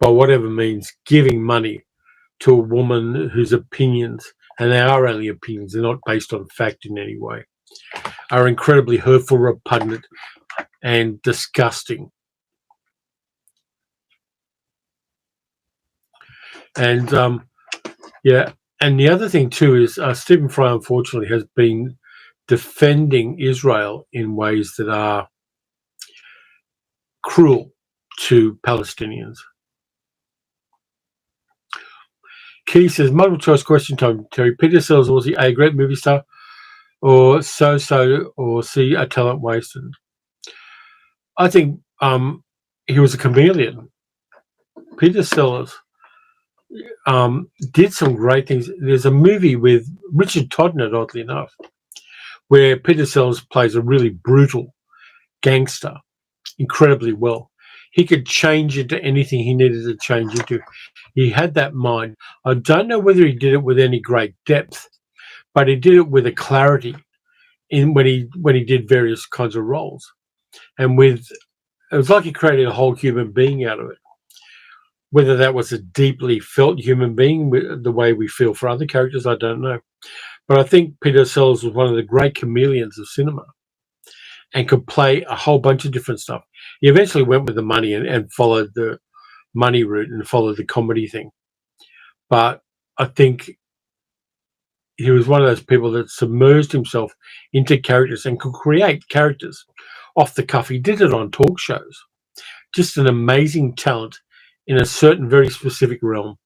by whatever means, giving money to a woman whose opinions, and they are only opinions, they're not based on fact in any way, are incredibly hurtful, repugnant, and disgusting. And yeah, and the other thing too is Stephen Fry, unfortunately, has been defending Israel in ways that are cruel to Palestinians. Key says, multiple choice question time, Terry. Peter Sellers, was he a great movie star or so-so, or C, a talent wasted? I think he was a chameleon. Peter Sellers did some great things. There's a movie with Richard Todd in it, oddly enough, where Peter Sellers plays a really brutal gangster incredibly well. He could change into anything he needed to change into. He had that mind. I don't know whether he did it with any great depth, but he did it with a clarity in when he did various kinds of roles. And it was like he created a whole human being out of it. Whether that was a deeply felt human being, the way we feel for other characters, I don't know. But I think Peter Sellers was one of the great chameleons of cinema and could play a whole bunch of different stuff. He eventually went with the money and followed the money route and followed the comedy thing. But I think he was one of those people that submerged himself into characters and could create characters off the cuff. He did it on talk shows. Just an amazing talent in a certain very specific realm.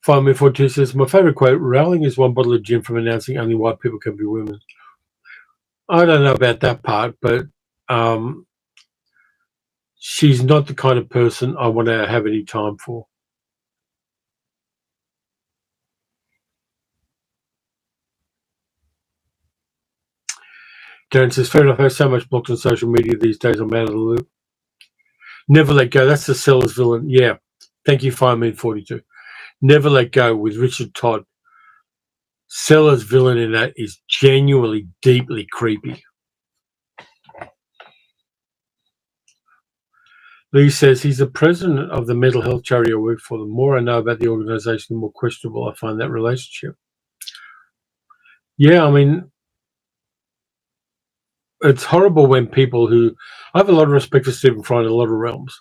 Fireman 42 says, my favourite quote, Rowling is one bottle of gin from announcing only white people can be women. I don't know about that part, but she's not the kind of person I want to have any time for. Darren says, fair enough, I have so much blocked on social media these days, I'm out of the loop. Never Let Go, that's the Sellers villain. Yeah, thank you, Fireman 42. Never Let Go with Richard Todd. Sellers' villain in that is genuinely, deeply creepy. Lee says he's the president of the mental health charity I work for. The more I know about the organisation, the more questionable I find that relationship. Yeah, I mean, it's horrible when people who... I have a lot of respect for Stephen Fry in a lot of realms,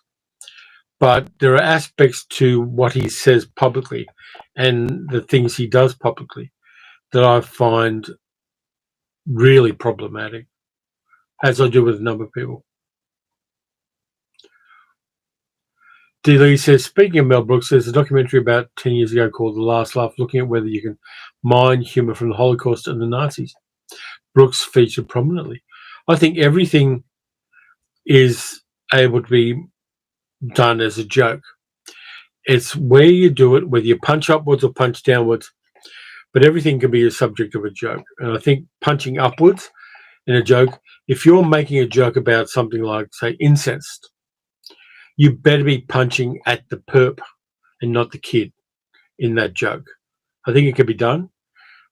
but there are aspects to what he says publicly and the things he does publicly that I find really problematic, as I do with a number of people. D. Lee says, speaking of Mel Brooks, there's a documentary about 10 years ago called The Last Laugh, looking at whether you can mine humour from the Holocaust and the Nazis. Brooks featured prominently. I think everything is able to be done as a joke. It's where you do it, whether you punch upwards or punch downwards, but everything can be a subject of a joke. And I think punching upwards in a joke, if you're making a joke about something like, say, incest, you better be punching at the perp and not the kid in that joke. I think it can be done.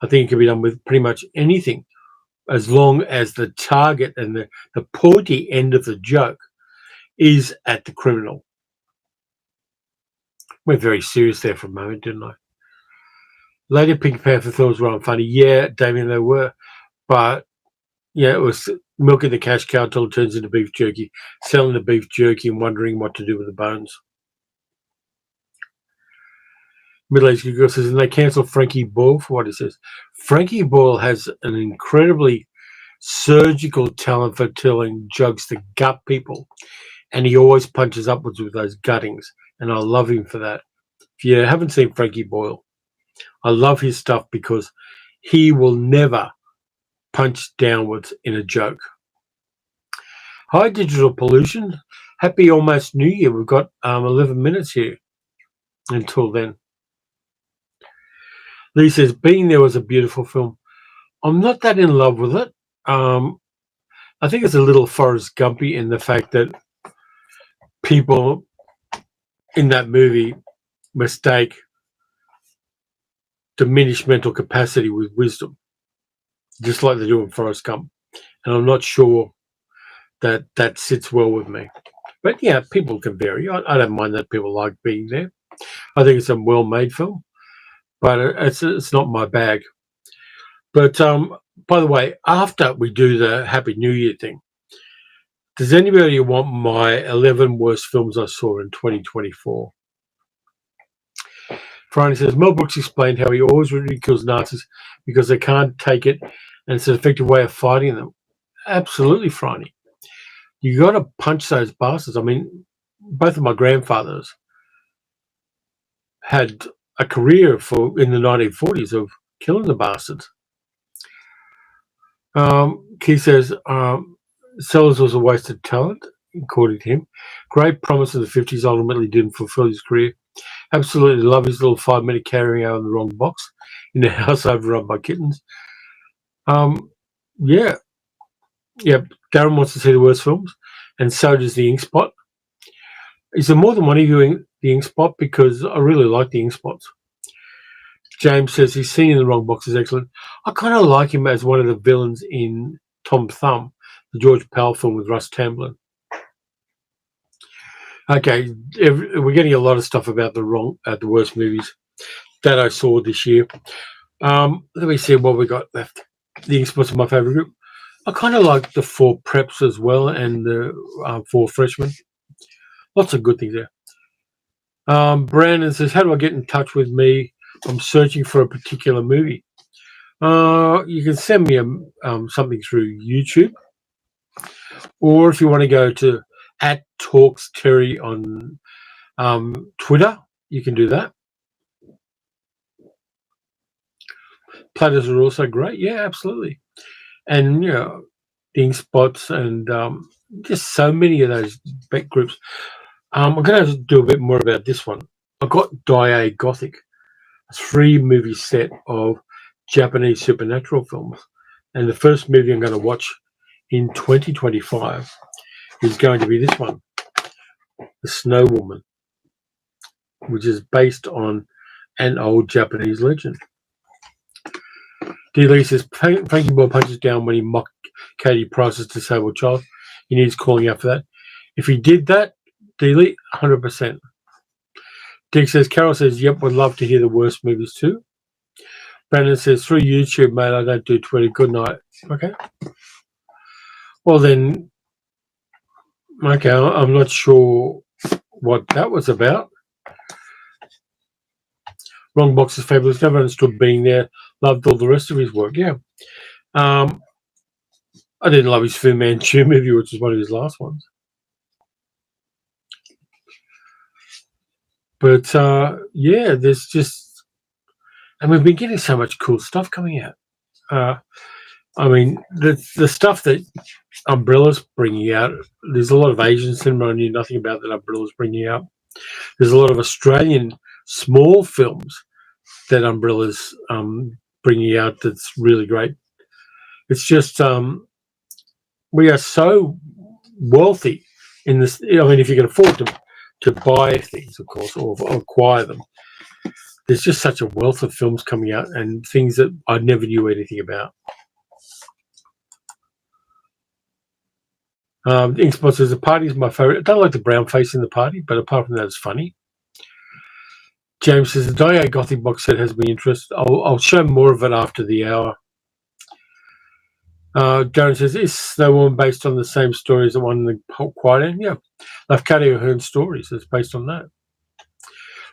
I think it can be done with pretty much anything, as long as the target and the pointy end of the joke is at the criminal. We're very serious there for a moment, didn't I? Lady Pink Panther films were funny. Yeah, Damien, they were. But, yeah, it was milking the cash cow until it turns into beef jerky, selling the beef jerky and wondering what to do with the bones. Middle-aged girl says, and they cancel Frankie Boyle for what he says. Frankie Boyle has an incredibly surgical talent for telling jokes that gut people, and he always punches upwards with those guttings, and I love him for that. If you haven't seen Frankie Boyle, I love his stuff because he will never punch downwards in a joke. Hi, Digital Pollution. Happy almost New Year. We've got 11 minutes here until then. Lee says, Being There was a beautiful film. I'm not that in love with it. I think it's a little Forrest Gumpy in the fact that people in that movie mistake diminished mental capacity with wisdom, just like they do in Forrest Gump. And I'm not sure that that sits well with me. But yeah, people can vary. I don't mind that people like Being There. I think it's a well-made film, but it's not my bag. But by the way, after we do the Happy New Year thing, does anybody want my 11 worst films I saw in 2024? Franny says, Mel Brooks explained how he always ridicules Nazis because they can't take it, and it's an effective way of fighting them. Absolutely, Franny. You got to punch those bastards. I mean, both of my grandfathers had a career in the 1940s of killing the bastards. Keith says, Sellers was a wasted talent, according to him. Great promise in the 50s, ultimately didn't fulfill his career. Absolutely love his little 5-minute carrying out in the wrong box in a house overrun by kittens. Yeah. Darren wants to see the worst films, and so does the Ink Spot. Is there more than one of you in the Ink Spot? Because I really like the Ink Spots. James says he's seen in the wrong box is excellent. I kind of like him as one of the villains in Tom Thumb, the George Powell film with Russ Tamblyn. Okay, we're getting a lot of stuff about the worst movies that I saw this year. Let me see what we got left. The Ink Spots are my favourite group. I kind of like the 4 preps as well and the 4 freshmen. Lots of good things there. Brandon says, how do I get in touch with me? I'm searching for a particular movie. You can send me something through YouTube, or if you want to go to @TalksTerry on Twitter, you can do that. Platters are also great. Yeah, absolutely. And, Ink Spots and just so many of those back groups. I'm going to do a bit more about this one. I've got Dai Gothic, a 3-movie set of Japanese supernatural films. And the first movie I'm going to watch in 2025 is going to be this one, The Snow Woman, which is based on an old Japanese legend. D. Lee says, Frankie Boy punches down when he mocked Katie Price's disabled child. He needs calling out for that. If he did that, D. Lee, 100%. Dick says, Carol says, yep, would love to hear the worst movies too. Brandon says, through YouTube, mate, I don't do Twitter. Good night. Okay. Well, then, okay, I'm not sure what that was about. Wrong Box is fabulous. Never understood being there. Loved all the rest of his work. Yeah. I didn't love his Fu Manchu movie, which was one of his last ones. But, yeah, there's just... And we've been getting so much cool stuff coming out. I mean, the stuff that Umbrella's bringing out, there's a lot of Asian cinema I knew nothing about that Umbrella's bringing out. There's a lot of Australian small films that Umbrella's bringing out that's really great. It's just we are so wealthy in this. I mean, if you can afford to buy things, of course, or acquire them, there's just such a wealth of films coming out and things that I never knew anything about. Ink Spot says, the party is my favourite. I don't like the brown face in the party, but apart from that, it's funny. James says, the Dai Gothic box set has me interested. I'll show more of it after the hour. Darren says, is Snow Woman based on the same story as the one in the Quiet End? Yeah. Lafcadio Hearn's stories. It's based on that.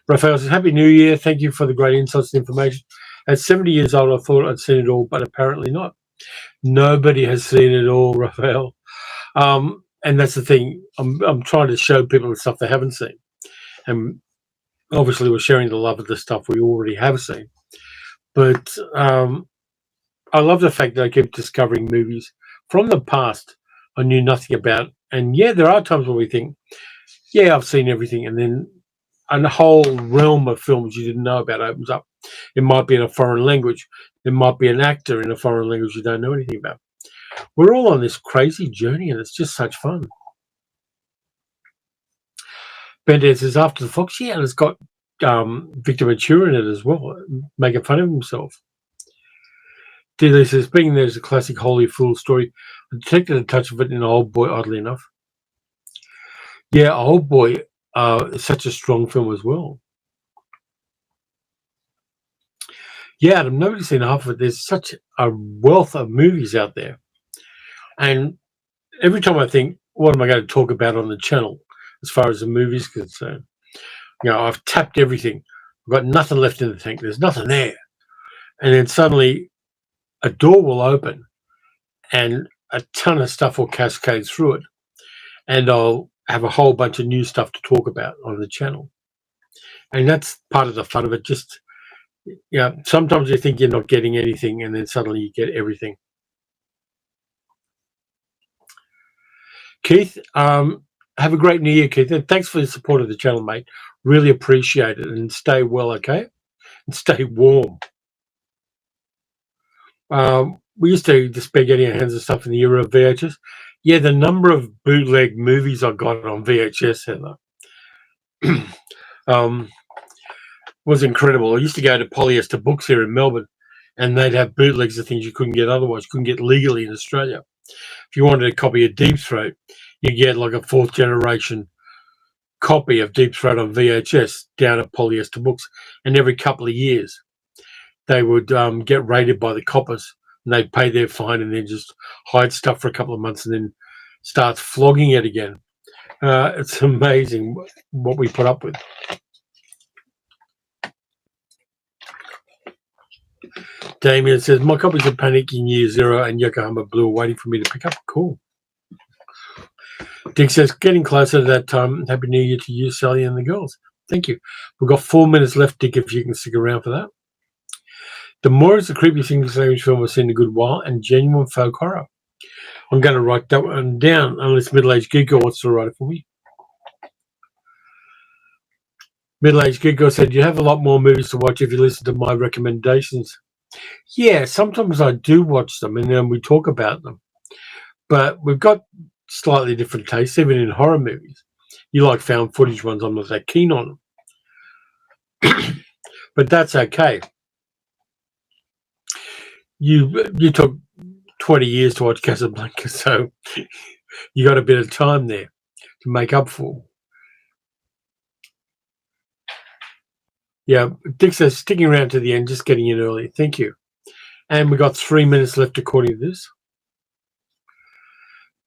Raphael says, Happy New Year. Thank you for the great insights and information. At 70 years old, I thought I'd seen it all, but apparently not. Nobody has seen it all, Raphael. And that's the thing. I'm trying to show people the stuff they haven't seen. And obviously we're sharing the love of the stuff we already have seen. But I love the fact that I keep discovering movies from the past I knew nothing about. And yeah, there are times where we think, yeah, I've seen everything. And then a whole realm of films you didn't know about opens up. It might be in a foreign language. It might be an actor in a foreign language you don't know anything about. We're all on this crazy journey, and it's just such fun. Ben says, After the Fox, yeah, and it's got Victor Mature in it as well, making fun of himself. Dilly says, being there's a classic Holy Fool story. I detected a touch of it in Old Boy, oddly enough. Yeah, Old Boy is such a strong film as well. Yeah, I've nobody's seen half of it. There's such a wealth of movies out there. And every time I think, what am I going to talk about on the channel as far as the movie's concerned? I've tapped everything. I've got nothing left in the tank. There's nothing there. And then suddenly a door will open and a ton of stuff will cascade through it. And I'll have a whole bunch of new stuff to talk about on the channel. And that's part of the fun of it. Just, sometimes you think you're not getting anything and then suddenly you get everything. Keith, have a great New Year, Keith. And thanks for the support of the channel, mate. Really appreciate it. And stay well, okay? And stay warm. We used to just be getting our hands on stuff in the era of VHS. Yeah, the number of bootleg movies I got on VHS, Heather, was incredible. I used to go to Polyester Books here in Melbourne, and they'd have bootlegs of things you couldn't get otherwise. You couldn't get legally in Australia. If you wanted a copy of Deep Throat, you get like a 4th generation copy of Deep Throat on VHS down at Polyester Books, and every couple of years they would get raided by the coppers, and they'd pay their fine and then just hide stuff for a couple of months and then start flogging it again. It's amazing what we put up with. Damien says, my copies of Panic in Year Zero and Yokohama Blue are waiting for me to pick up. Cool. Dick says, getting closer to that time. Happy New Year to you, Sally, and the girls. Thank you. We've got 4 minutes left, Dick, if you can stick around for that. The More is the creepiest English language film I've seen in a good while, and genuine folk horror. I'm going to write that one down, unless Middle-Aged Geek Girl wants to write it for me. Middle-Aged Geek Girl said, you have a lot more movies to watch if you listen to my recommendations. Yeah, sometimes I do watch them, and then we talk about them. But we've got slightly different tastes, even in horror movies. You like found footage ones, I'm not that keen on them. But that's okay. You took 20 years to watch Casablanca, so you got a bit of time there to make up for. Yeah, Dick says, sticking around to the end, just getting in early. Thank you. And we got 3 minutes left according to this.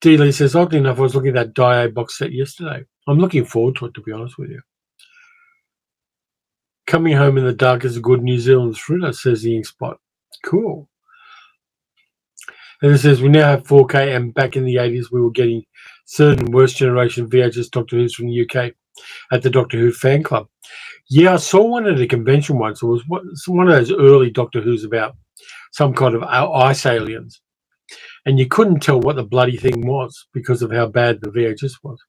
D. Lee says, oddly enough, I was looking at that Die box set yesterday. I'm looking forward to it, to be honest with you. Coming Home in the Dark is a good New Zealand thriller, says the Ink Spot. Cool. And it says, we now have 4K, and back in the 80s, we were getting third and worst generation VHS Doctor Who's from the UK at the Doctor Who fan club. Yeah, I saw one at a convention once. It was one of those early Doctor Who's about some kind of ice aliens. And you couldn't tell what the bloody thing was because of how bad the VHS was.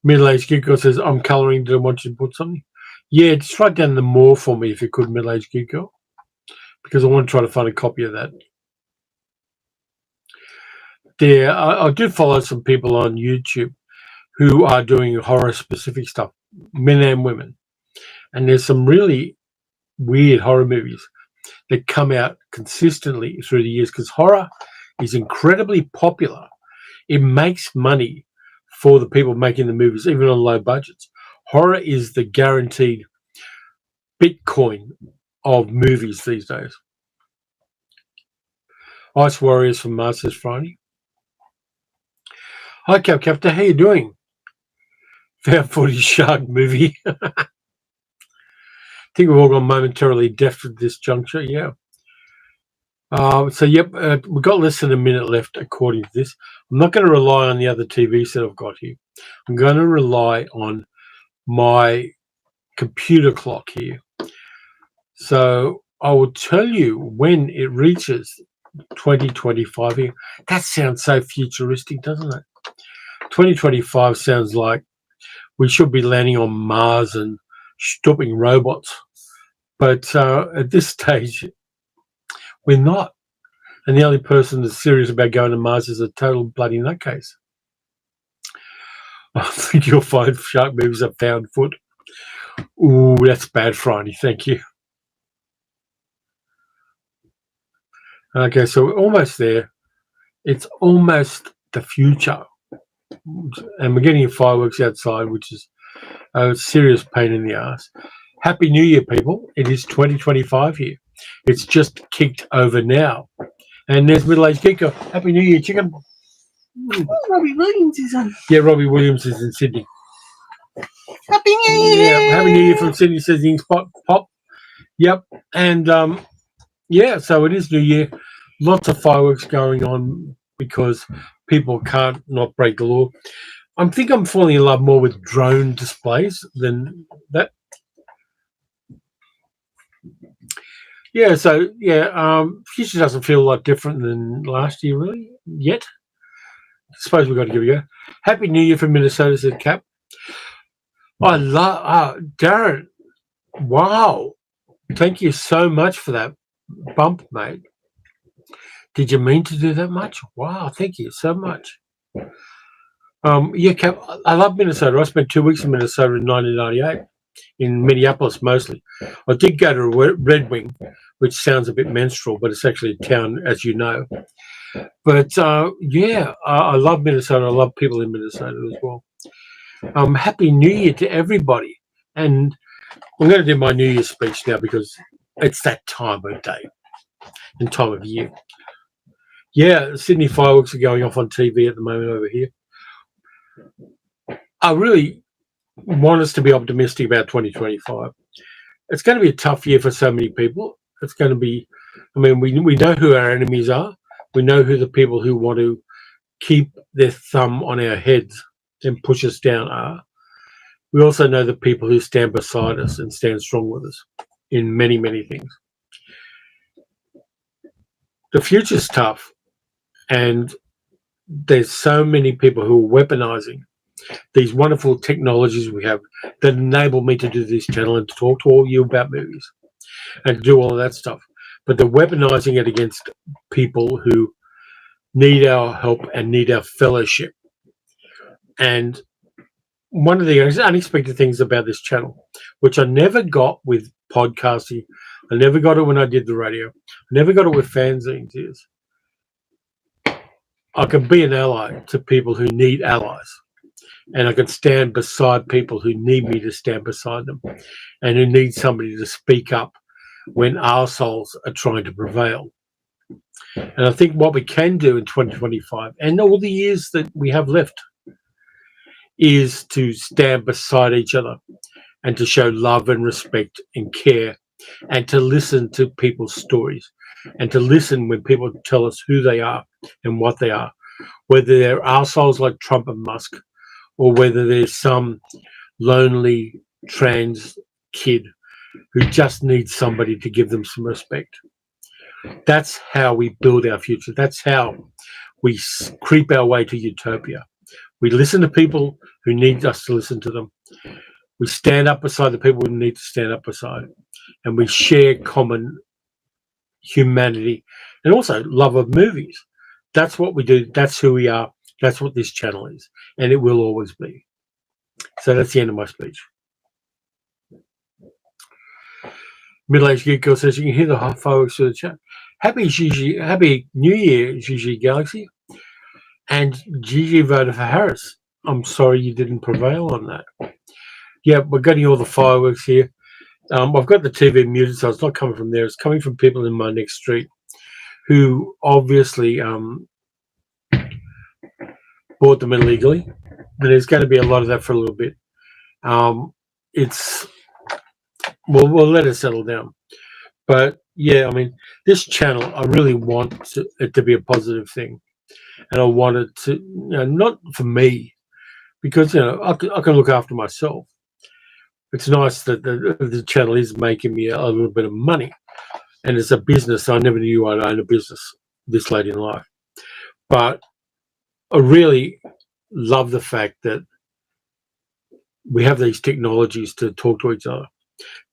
Middle-Aged Geek Girl says, I'm colouring. Did I want you to put something? Yeah, just write down the more for me if you could, Middle-Aged Geek Girl, because I want to try to find a copy of that. I do follow some people on YouTube who are doing horror-specific stuff, men and women. And there's some really weird horror movies that come out consistently through the years because horror is incredibly popular. It makes money for the people making the movies, even on low budgets. Horror is the guaranteed Bitcoin of movies these days. Ice Warriors from Masters Friday. Hi, Captain. How you doing? Found footage shark movie. I think we've all gone momentarily deaf at this juncture. Yeah. We've got less than a minute left according to this. I'm not going to rely on the other TVs that I've got here. I'm going to rely on my computer clock here. So I will tell you when it reaches 2025 here. That sounds so futuristic, doesn't it? 2025 sounds like we should be landing on Mars and stopping robots. But at this stage, we're not. And the only person that's serious about going to Mars is a total bloody nutcase. I think you'll find shark movies are found foot. Ooh, that's bad, Friday. Thank you. Okay, so we're almost there. It's almost the future. And we're getting fireworks outside, which is a serious pain in the ass. Happy New Year, people. It is 2025 here. It's just kicked over now. And there's Middle-Aged Geeko. Happy New Year, chicken. Oh, Robbie Williams is on. Yeah, Robbie Williams is in Sydney. Happy New Year! Yeah, Happy New Year from Sydney, says Ink Spot Pop. Yep. And, yeah, so it is New Year. Lots of fireworks going on because people can't not break the law. I think I'm falling in love more with drone displays than that. Yeah, so future doesn't feel a lot different than last year, really, yet. I suppose we've got to give it a go. Happy New Year from Minnesota, said Cap. I love Darren. Wow. Thank you so much for that bump, mate. Did you mean to do that much? Wow, thank you so much. Yeah, Cap, I love Minnesota. I spent 2 weeks in Minnesota in 1998, in Minneapolis mostly. I did go to Red Wing, which sounds a bit menstrual, but it's actually a town, as you know. But, I love Minnesota. I love people in Minnesota as well. Happy New Year to everybody. And I'm going to do my New Year's speech now because it's that time of day and time of year. Yeah, Sydney fireworks are going off on TV at the moment over here. I really want us to be optimistic about 2025. It's going to be a tough year for so many people. It's going to be, we know who our enemies are. We know who the people who want to keep their thumb on our heads and push us down are. We also know the people who stand beside us and stand strong with us in many, many things. The future's tough, and there's so many people who are weaponizing these wonderful technologies we have that enable me to do this channel and to talk to all you about movies and do all of that stuff. But they're weaponizing it against people who need our help and need our fellowship. And one of the unexpected things about this channel, which I never got with podcasting, I never got it when I did the radio, I never got it with fanzines, is I can be an ally to people who need allies. And I can stand beside people who need me to stand beside them and who need somebody to speak up when arseholes are trying to prevail. And I think what we can do in 2025 and all the years that we have left is to stand beside each other and to show love and respect and care and to listen to people's stories and to listen when people tell us who they are and what they are, whether they're arseholes like Trump and Musk or whether there's some lonely trans kid who just needs somebody to give them some respect. That's how we build our future. That's how we creep our way to utopia. We listen to people who need us to listen to them. We stand up beside the people who need to stand up beside. And we share common humanity and also love of movies. That's what we do. That's who we are. That's what this channel is. And it will always be. So that's the end of my speech. Middle-aged Geek Girl says you can hear the fireworks through the chat. Happy New Year, Gigi Galaxy. And Gigi voted for Harris. I'm sorry you didn't prevail on that. Yeah, we're getting all the fireworks here. I've got the TV muted, so it's not coming from there. It's coming from people in my next street who obviously bought them illegally. And there's going to be a lot of that for a little bit. We'll let it settle down. But yeah, this channel, I really want it to be a positive thing. And I want it to, not for me, because, I can look after myself. It's nice that the channel is making me a little bit of money. And it's a business. I never knew I'd own a business this late in life. But I really love the fact that we have these technologies to talk to each other.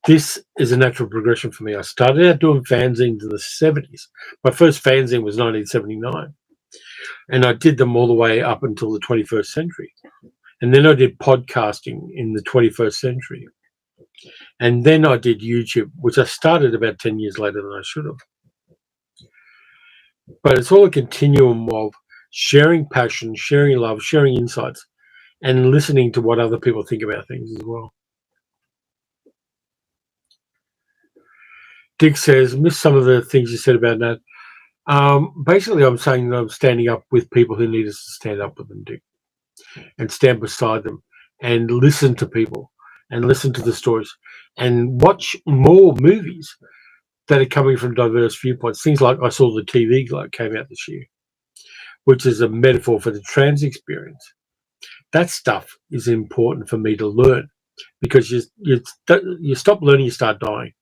This is a natural progression for me. I started out doing fanzines in the 70s. My first fanzine was 1979. And I did them all the way up until the 21st century. And then I did podcasting in the 21st century. And then I did YouTube, which I started about 10 years later than I should have. But it's all a continuum of sharing passion, sharing love, sharing insights, and listening to what other people think about things as well. Dick says, missed some of the things you said about that. Basically, I'm saying that I'm standing up with people who need us to stand up with them, Dick, and stand beside them and listen to people and listen to the stories and watch more movies that are coming from diverse viewpoints. Things like I saw the TV Glow came out this year, which is a metaphor for the trans experience. That stuff is important for me to learn because you stop learning, you start dying.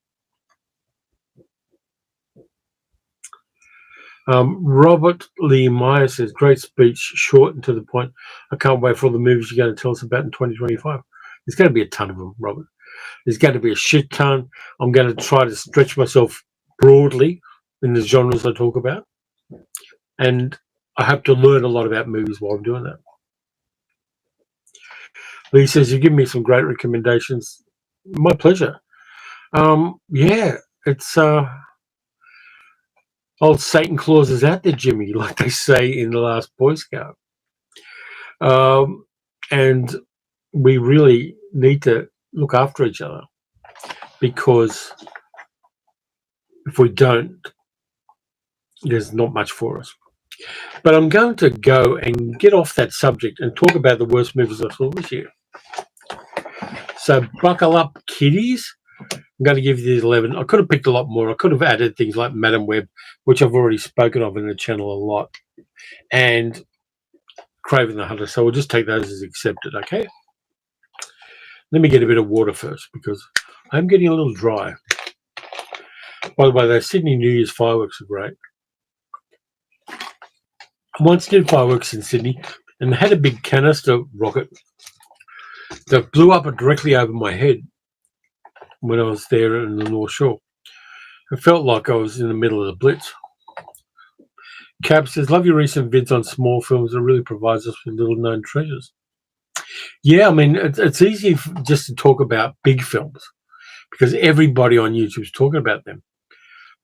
Robert Lee Meyer says, great speech, short and to the point. I can't wait for all the movies you're going to tell us about in 2025. There's going to be a ton of them, Robert. There's going to be a shit ton. I'm going to try to stretch myself broadly in the genres I talk about. And I have to learn a lot about movies while I'm doing that. Lee says, you've given me some great recommendations. My pleasure. Yeah, it's old Satan Claus is out there, Jimmy, like they say in The Last Boy Scout. And we really need to look after each other, because if we don't, there's not much for us. But I'm going to go and get off that subject and talk about the worst movies I saw this year. So buckle up, kiddies. I'm going to give you these 11. I could have picked a lot more. I could have added things like Madam Web, which I've already spoken of in the channel a lot, and Craven the Hunter. So we'll just take those as accepted, okay? Let me get a bit of water first, because I'm getting a little dry. By the way, those Sydney New Year's fireworks are great. I once did fireworks in Sydney and had a big canister rocket that blew up directly over my head when I was there in the North Shore. It felt like I was in the middle of the Blitz. Cab says, love your recent vids on small films. It really provides us with little known treasures. Yeah, I mean, it's easy just to talk about big films because everybody on YouTube is talking about them.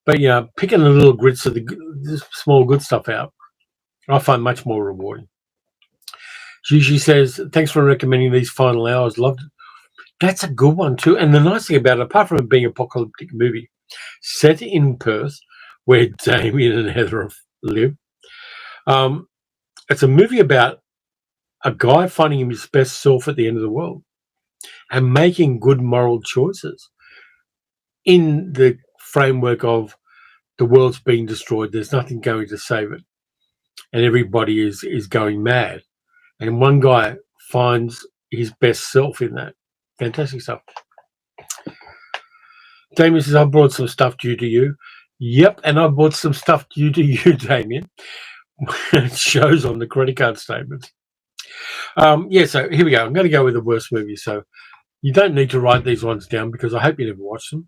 But yeah, picking the little grits of the small good stuff out, I find much more rewarding. Gigi says, thanks for recommending these final hours. Loved it. That's a good one too. And the nice thing about it, apart from it being an apocalyptic movie, set in Perth, where Damien and Heather live, it's a movie about a guy finding his best self at the end of the world and making good moral choices in the framework of the world's being destroyed. There's nothing going to save it. And everybody is going mad. And one guy finds his best self in that. Fantastic stuff. Damien says, I brought some stuff due to you. Yep, and I bought some stuff due to you, Damien. It shows on the credit card statements. Yeah, so here we go. I'm going to go with the worst movie. So you don't need to write these ones down because I hope you never watch them.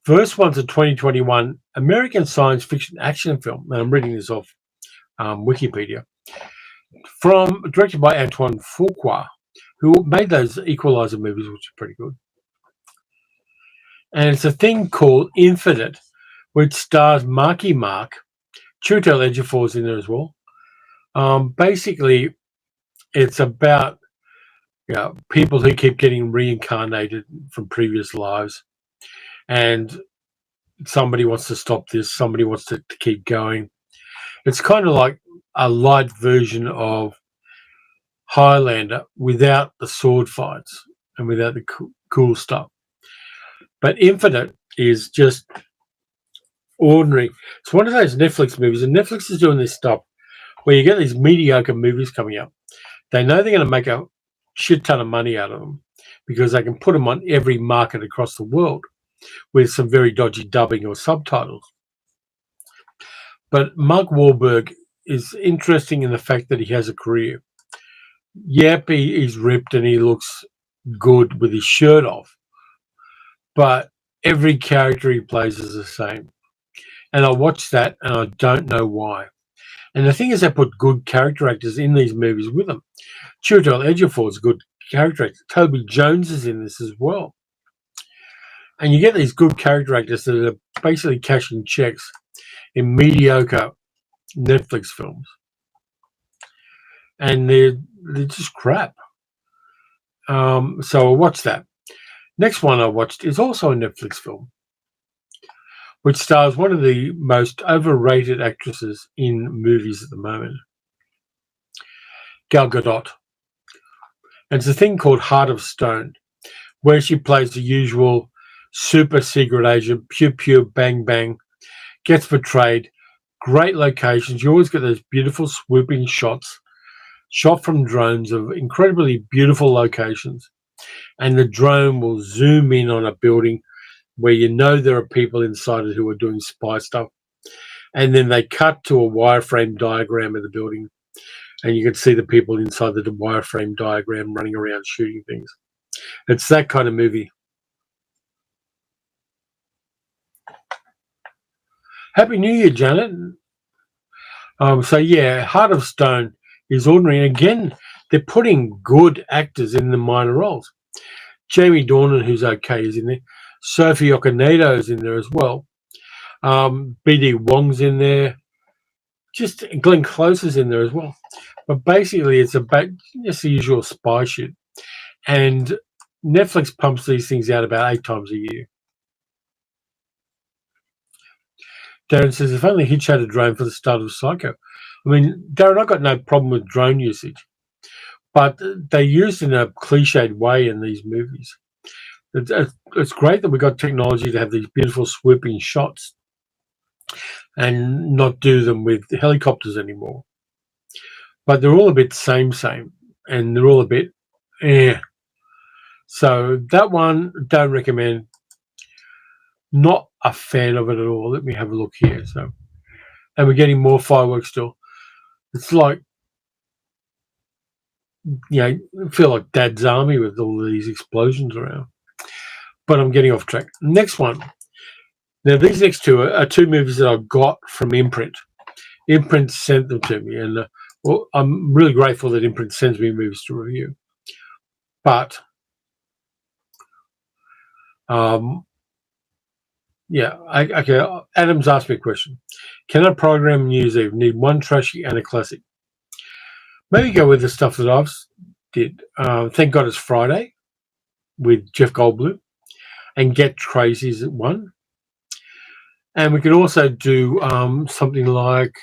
First one's a 2021 American science fiction action film. And I'm reading this off Wikipedia. Directed by Antoine Fuqua, who made those Equalizer movies, which are pretty good. And it's a thing called Infinite, which stars Marky Mark. Chiwetel Ejiofor's in there as well. Basically, it's about people who keep getting reincarnated from previous lives, and somebody wants to stop this. Somebody wants to keep going. It's kind of like a light version of Highlander without the sword fights and without the cool stuff. But Infinite is just ordinary. It's one of those Netflix movies, and Netflix is doing this stuff where you get these mediocre movies coming up. They know they're going to make a shit ton of money out of them because they can put them on every market across the world with some very dodgy dubbing or subtitles. But Mark Wahlberg is interesting in the fact that he has a career. Yep, he's ripped and he looks good with his shirt off. But every character he plays is the same. And I watch that and I don't know why. And the thing is, they put good character actors in these movies with them. Chiwetel Ejiofor is a good character actor. Toby Jones is in this as well. And you get these good character actors that are basically cashing checks in mediocre Netflix films. And they're just crap. So I watched that. Next one I watched is also a Netflix film. which stars one of the most overrated actresses in movies at the moment, Gal Gadot. And it's a thing called Heart of Stone, where she plays the usual super secret agent, pew pew, bang bang, gets betrayed, great locations. You always get those beautiful swooping shots, shot from drones of incredibly beautiful locations. And the drone will zoom in on a building where you know there are people inside it who are doing spy stuff. And then they cut to a wireframe diagram of the building, and you can see the people inside the wireframe diagram running around shooting things. It's that kind of movie. Happy New Year, Janet. So yeah, Heart of Stone is ordinary. And again, they're putting good actors in the minor roles. Jamie Dornan, who's okay, is in there. Sophie Okonedo is in there as well. B.D. Wong's in there. Just Glenn Close is in there as well. But basically, it's about just the usual spy shit. And Netflix pumps these things out about 8 times a year. Darren says, if only Hitch had a drone for the start of Psycho. I mean, Darren, I've got no problem with drone usage, but they're used in a cliched way in these movies. It's great that we got technology to have these beautiful swooping shots and not do them with helicopters anymore. But they're all a bit same, and they're all a bit eh. So that one, don't recommend. Not a fan of it at all. Let me have a look here. So, and we're getting more fireworks still. It's like, I feel like Dad's Army with all these explosions around. But I'm getting off track. Next one. Now, these next two are 2 movies that I got from Imprint. Imprint sent them to me, and I'm really grateful that Imprint sends me movies to review. But, okay. Adam's asked me a question. Can a program New Year's Eve need one trashy and a classic? Maybe go with the stuff that I've did. Thank God It's Friday with Jeff Goldblum, and Get Crazy's at 1. And we could also do something like,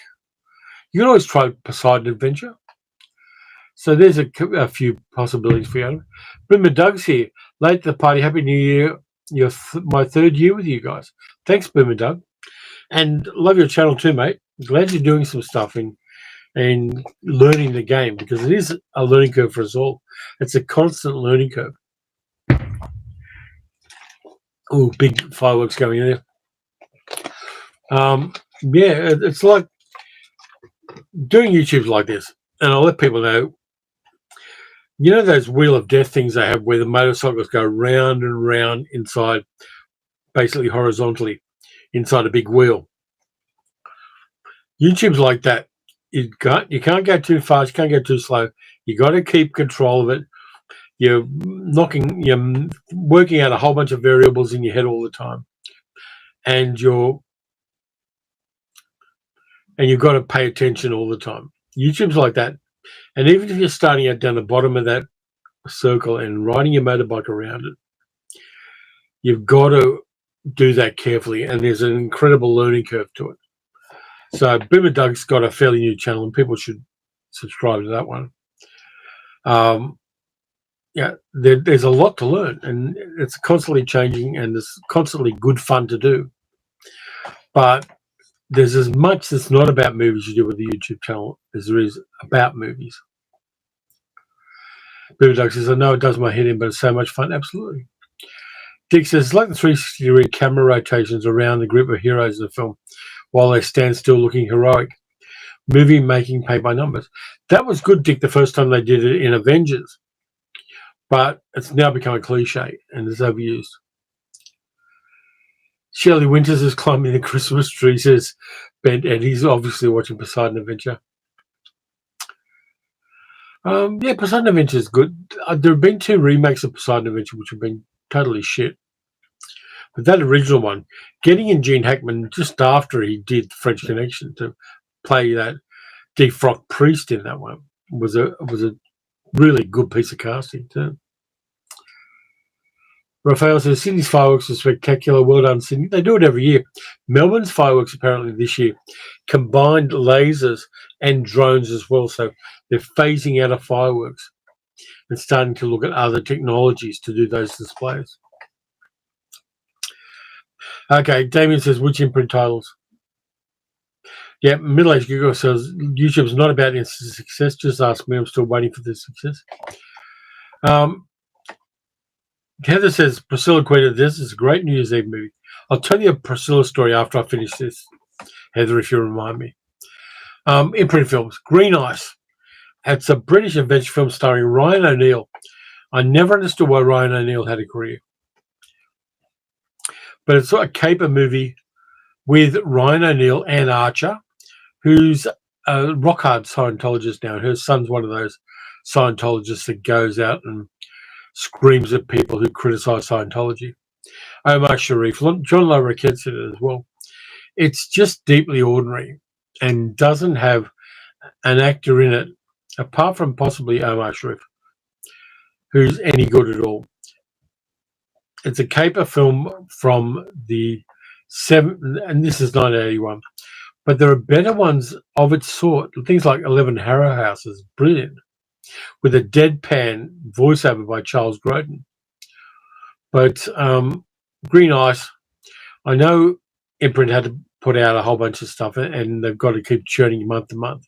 you can always try Poseidon Adventure. So there's a few possibilities for you, Adam. Boomer Doug's here. Late to the party. Happy New Year. My 3rd year with you guys. Thanks, Boomer Doug. And love your channel too, mate. Glad you're doing some stuff and learning the game, because it is a learning curve for us all. It's a constant learning curve. Oh, big fireworks going in there. It's like doing YouTube's like this, and I'll let people know. You know those Wheel of Death things they have where the motorcycles go round and round inside, basically horizontally, inside a big wheel. YouTube's like that. You can't go too fast, you can't go too slow. You got to keep control of it. You're working out a whole bunch of variables in your head all the time, and you've got to pay attention all the time. YouTube's like that. And even if you're starting out down the bottom of that circle and riding your motorbike around it, you've got to do that carefully, and there's an incredible learning curve to it. So Boomer Doug's got a fairly new channel, and people should subscribe to that one. There's a lot to learn, and it's constantly changing, and it's constantly good fun to do. But there's as much that's not about movies you do with the YouTube channel as there is about movies. Boomer Doug says, I know it does my head in, but it's so much fun. Absolutely. Dick says, it's like the 360-degree camera rotations around the group of heroes in the film while they stand still looking heroic. Movie making paid by numbers. That was good, Dick, the first time they did it in Avengers. But it's now become a cliche and it's overused. Shirley Winters is climbing the Christmas tree, says Ben, and he's obviously watching Poseidon Adventure. Poseidon Adventure is good. There have been 2 remakes of Poseidon Adventure which have been totally shit. But that original one, getting in Gene Hackman just after he did French Connection to play that defrocked priest in that one was a really good piece of casting too. Raphael says, Sydney's fireworks are spectacular. Well done, Sydney. They do it every year. Melbourne's fireworks apparently this year combined lasers and drones as well. So they're phasing out of fireworks and starting to look at other technologies to do those displays. Okay, Damien says, which imprint titles? Yeah, Middle-aged Google says, YouTube's not about instant success. Just ask me. I'm still waiting for the success. Heather says, Priscilla tweeted, this is a great New Year's Eve movie. I'll tell you a Priscilla story after I finish this, Heather, if you remind me. Imprint films, Green Ice. It's a British adventure film starring Ryan O'Neill. I never understood why Ryan O'Neill had a career. But it's a caper movie with Ryan O'Neill and Archer, who's a rock-hard Scientologist now. Her son's one of those Scientologists that goes out and screams at people who criticize Scientology. Omar Sharif, John Larroquette's in it as well. It's just deeply ordinary and doesn't have an actor in it, apart from possibly Omar Sharif, who's any good at all. It's a caper film from the 7th, and this is 1981. But there are better ones of its sort. Things like 11 Harrow House is brilliant, with a deadpan voiceover by Charles Grodin. But Green Ice, I know Imprint had to put out a whole bunch of stuff, and they've got to keep churning month to month.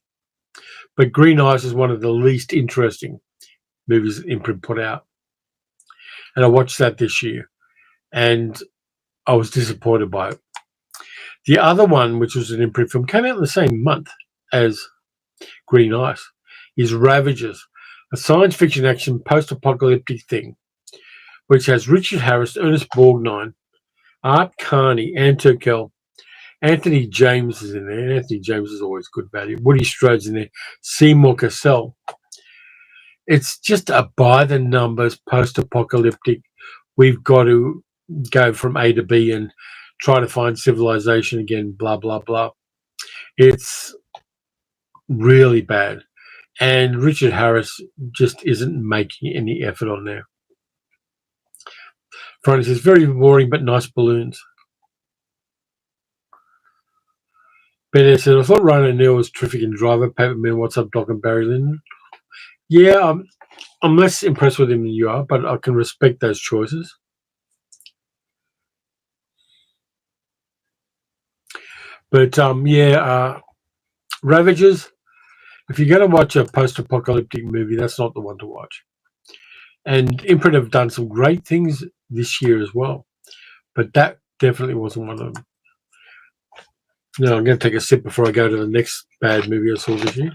But Green Ice is one of the least interesting movies that Imprint put out. And I watched that this year, and I was disappointed by it. The other one, which was an Imprint film, came out in the same month as Green Ice, is Ravagers, a science fiction action post-apocalyptic thing, which has Richard Harris, Ernest Borgnine, Art Carney, Anne Turkel, Anthony James is in there. Anthony James is always good value. Woody Strode's in there. Seymour Cassell. It's just a by-the-numbers post-apocalyptic. We've got to go from A to B and try to find civilization again, blah, blah, blah. It's really bad. And Richard Harris just isn't making any effort on there. Friday says, very boring but nice balloons. Ben said, I thought Ryan O'Neill was terrific in Driver. Paperman, what's up, Doc and Barry Lyndon? Yeah, I'm less impressed with him than you are, but I can respect those choices. But Ravagers, if you're going to watch a post-apocalyptic movie, that's not the one to watch. And Imprint have done some great things this year as well, but that definitely wasn't one of them. Now I'm going to take a sip before I go to the next bad movie I saw this year.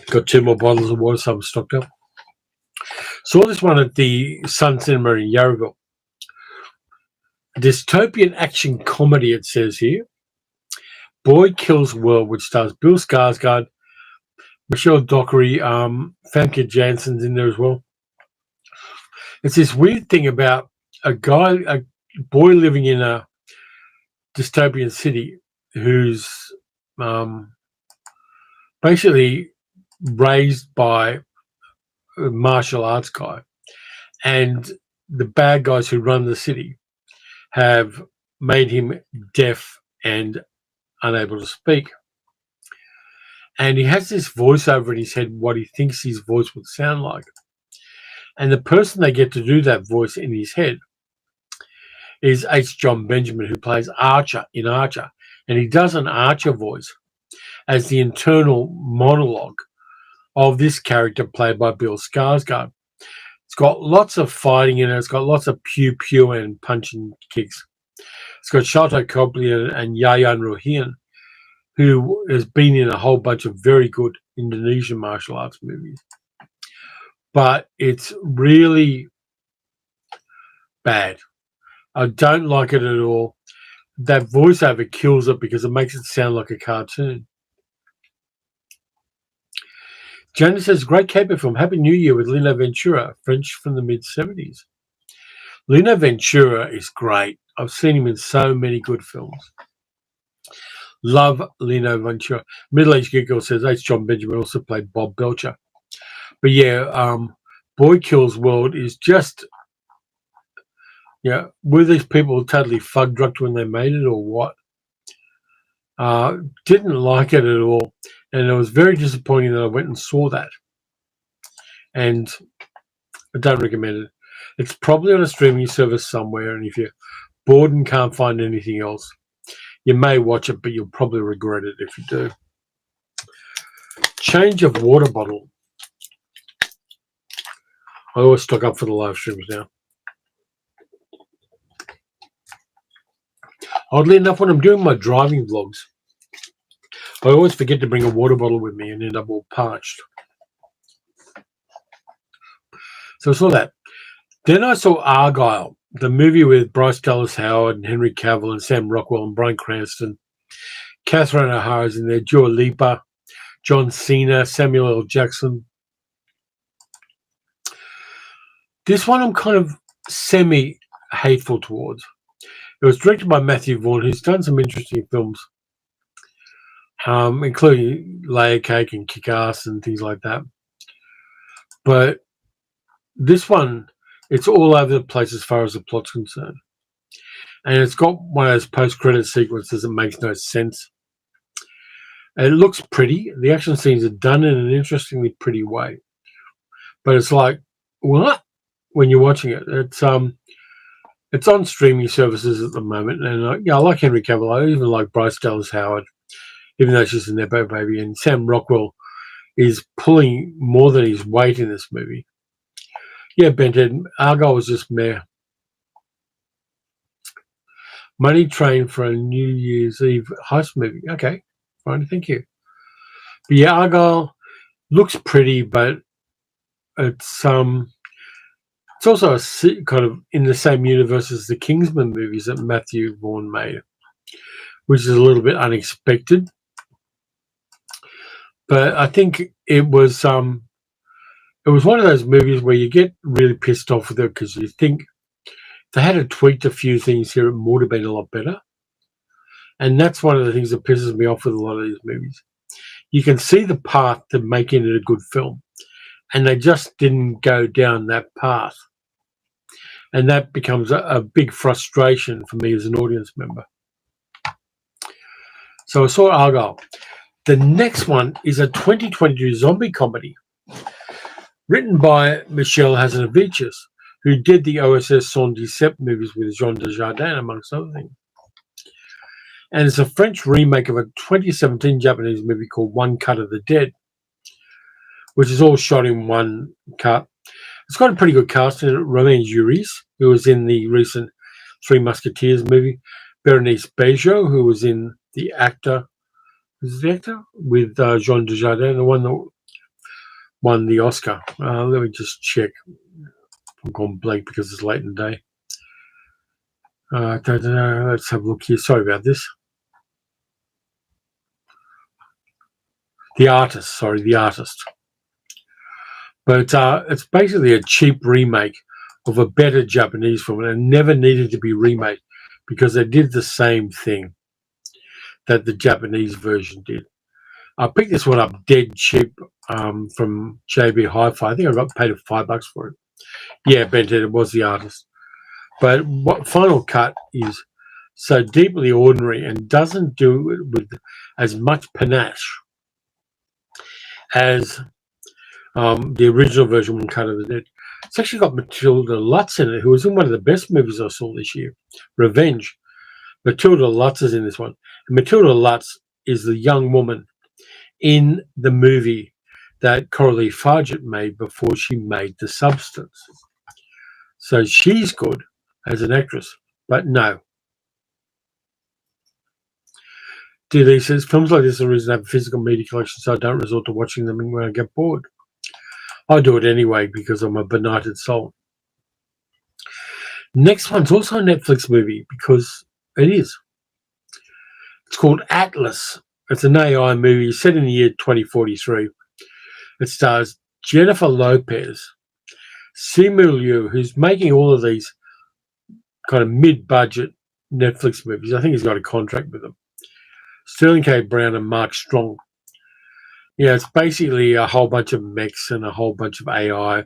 Got 2 more bottles of water, so I'm stocked up. Saw this one at the Sun Cinema in Yarraville. Dystopian action comedy, it says here. Boy Kills World, which stars Bill Skarsgård, Michelle Dockery, Famke Janssen's in there as well. It's this weird thing about a boy living in a dystopian city who's basically raised by a martial arts guy, and the bad guys who run the city have made him deaf and unable to speak. And he has this voiceover in his head, what he thinks his voice would sound like. And the person they get to do that voice in his head is H. John Benjamin, who plays Archer in Archer. And he does an Archer voice as the internal monologue of this character played by Bill Skarsgård. It's got lots of fighting in it. It's got lots of pew-pew and punching kicks. It's got Shalto Copley and Yayan Ruhian, who has been in a whole bunch of very good Indonesian martial arts movies. But it's really bad. I don't like it at all. That voiceover kills it because it makes it sound like a cartoon. Janice says, great caper film. Happy New Year with Lino Ventura, French from the mid-70s. Lino Ventura is great. I've seen him in so many good films. Love Lino Ventura. Middle-aged Geek Girl says, H. John Benjamin also played Bob Belcher. But yeah, Boy Kills World is just, were these people totally fug-drugged when they made it or what? Didn't like it at all. And it was very disappointing that I went and saw that. And I don't recommend it. It's probably on a streaming service somewhere, and if you're bored and can't find anything else, you may watch it, but you'll probably regret it if you do. Change of water bottle. I always stock up for the live streams now. Oddly enough, when I'm doing my driving vlogs, I always forget to bring a water bottle with me and end up all parched. So I saw that. Then I saw Argyle, the movie with Bryce Dallas Howard and Henry Cavill and Sam Rockwell and Bryan Cranston. Catherine O'Hara's in there, Dua Lipa, John Cena, Samuel L. Jackson. This one I'm kind of semi-hateful towards. It was directed by Matthew Vaughn, who's done some interesting films, including Layer Cake and Kick-Ass and things like that. But this one, it's all over the place as far as the plot's concerned. And it's got one of those post-credit sequences that makes no sense. It looks pretty. The action scenes are done in an interestingly pretty way. But it's like, what? When you're watching it. It's on streaming services at the moment. And I like Henry Cavill. I even like Bryce Dallas Howard, even though she's in there, baby. And Sam Rockwell is pulling more than his weight in this movie. Yeah, Benton, Argyle was just meh. Money Train for a New Year's Eve heist movie. Okay, fine, thank you. But yeah, Argyle looks pretty, but it's also a kind of in the same universe as the Kingsman movies that Matthew Vaughn made, which is a little bit unexpected. But I think it was one of those movies where you get really pissed off with it because you think if they had tweaked a few things here, it would have been a lot better. And that's one of the things that pisses me off with a lot of these movies. You can see the path to making it a good film, and they just didn't go down that path. And that becomes a big frustration for me as an audience member. So I saw Argyle. The next one is a 2022 zombie comedy written by Michel Hazanavicius, who did the OSS 117 movies with Jean Dujardin, amongst other things. And it's a French remake of a 2017 Japanese movie called One Cut of the Dead, which is all shot in one cut. It's got a pretty good cast in it. Romain Duris, who was in the recent Three Musketeers movie. Berenice Bejo, who was in The Actor. Who's the actor? With Jean Dujardin, the one that won the Oscar. Let me just check. I'm going blank because it's late in the day. Don't know. Let's have a look here. Sorry about this. The Artist. But it's basically a cheap remake of a better Japanese film, and it never needed to be remade because they did the same thing that the Japanese version did. I picked this one up dead cheap from JB Hi-Fi. I think I got paid $5 for it. Yeah, Benton, it was The Artist. But what Final Cut is so deeply ordinary and doesn't do it with as much panache as the original version, One Cut of the Dead. It's actually got Matilda Lutz in it, who was in one of the best movies I saw this year, Revenge. Matilda Lutz is in this one. And Matilda Lutz is the young woman in the movie that Coralie Fargett made before she made The Substance. So she's good as an actress, but no. DD says, films like this are a reason to have a physical media collection so I don't resort to watching them when I get bored. I do it anyway because I'm a benighted soul. Next one's also a Netflix movie because it is. It's called Atlas. It's an AI movie set in the year 2043. It stars Jennifer Lopez, Simu Liu, who's making all of these kind of mid-budget Netflix movies. I think he's got a contract with them. Sterling K. Brown and Mark Strong. Yeah, it's basically a whole bunch of mechs and a whole bunch of AI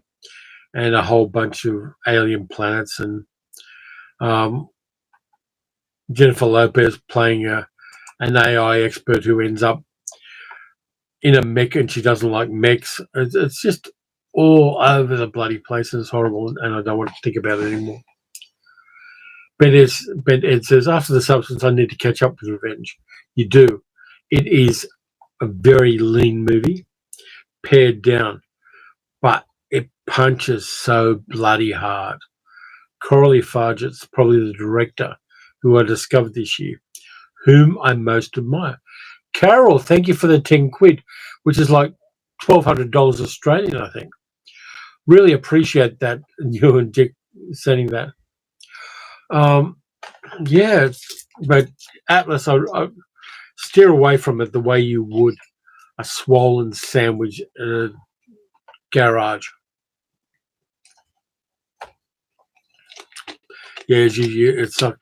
and a whole bunch of alien planets, and um, Jennifer Lopez playing an AI expert who ends up in a mech and she doesn't like mechs. It's just all over the bloody place, and it's horrible, and I don't want to think about it anymore. But it says, after the substance, I need to catch up with Revenge. You do. It is a very lean movie, pared down, but it punches so bloody hard. Coralie Fargett's probably the director who I discovered this year, whom I most admire. Carol, thank you for the 10 quid, which is like $1,200 Australian, I think. Really appreciate that, you and Dick sending that. Yeah, but Atlas, I steer away from it the way you would a swollen sandwich in a garage. Yeah, it's like.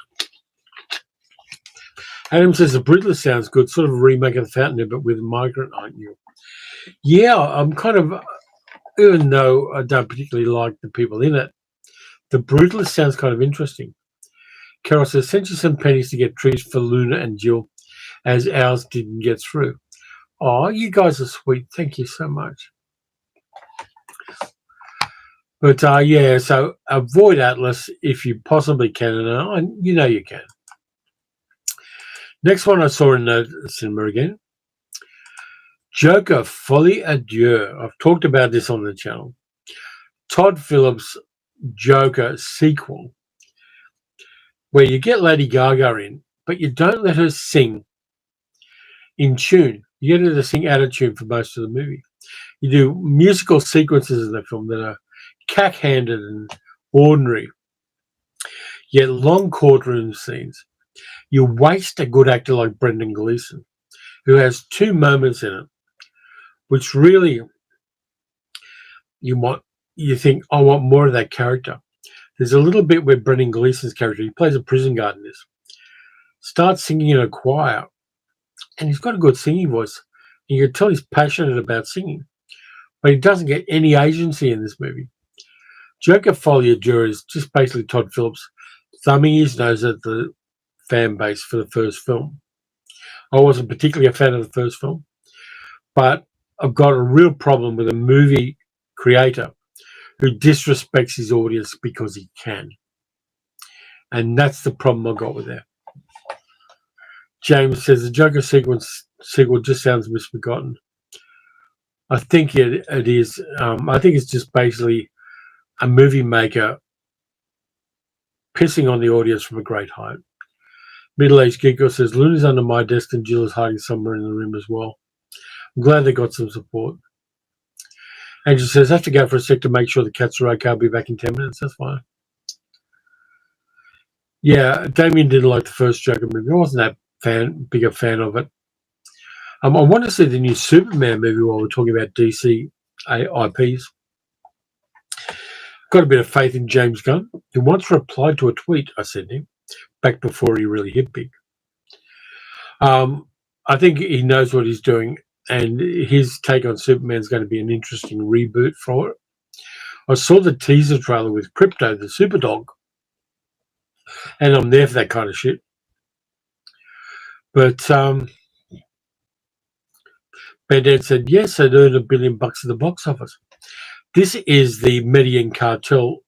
Adam says the Brutalist sounds good, sort of a remake of the Fountainhead, but with a migrant, aren't you? Yeah, I'm kind of, even though I don't particularly like the people in it, the Brutalist sounds kind of interesting. Carol says, sent you some pennies to get trees for Luna and Jill, as ours didn't get through. Oh, you guys are sweet. Thank you so much. But yeah, so avoid Atlas if you possibly can, and you know you can. Next one I saw in the cinema again. Joker Folie à Deux. I've talked about this on the channel. Todd Phillips' Joker sequel, where you get Lady Gaga in, but you don't let her sing in tune. You get her to sing out of tune for most of the movie. You do musical sequences in the film that are cack-handed and ordinary, yet long courtroom scenes. You waste a good actor like Brendan Gleeson, who has 2 moments in it, which really you think, I want more of that character. There's a little bit where Brendan Gleeson's character, he plays a prison guard in this, starts singing in a choir, and he's got a good singing voice. And you can tell he's passionate about singing, but he doesn't get any agency in this movie. Joker Folie à Deux is just basically Todd Phillips thumbing his nose at the fan base for the first film. I wasn't particularly a fan of the first film, but I've got a real problem with a movie creator who disrespects his audience because he can. And that's the problem I got with that. James says the Joker sequel just sounds misbegotten. I think it is. I think it's just basically a movie maker pissing on the audience from a great height. Middle-aged Geeko says Luna's under my desk and Jill is hiding somewhere in the room as well. I'm glad they got some support. Angel says, I have to go for a sec to make sure the cats are okay. I'll be back in 10 minutes. That's fine. Yeah, Damien didn't like the first Joker movie. I wasn't that big a fan of it. I want to see the new Superman movie while we're talking about DC IPs. Got a bit of faith in James Gunn, who once replied to a tweet I sent him back before he really hit big. I think he knows what he's doing, and his take on Superman is going to be an interesting reboot for it. I saw the teaser trailer with Crypto, the Superdog, and I'm there for that kind of shit. But Bandad said, yes, they'd earn $1 billion at the box office. This is the Medellin cartel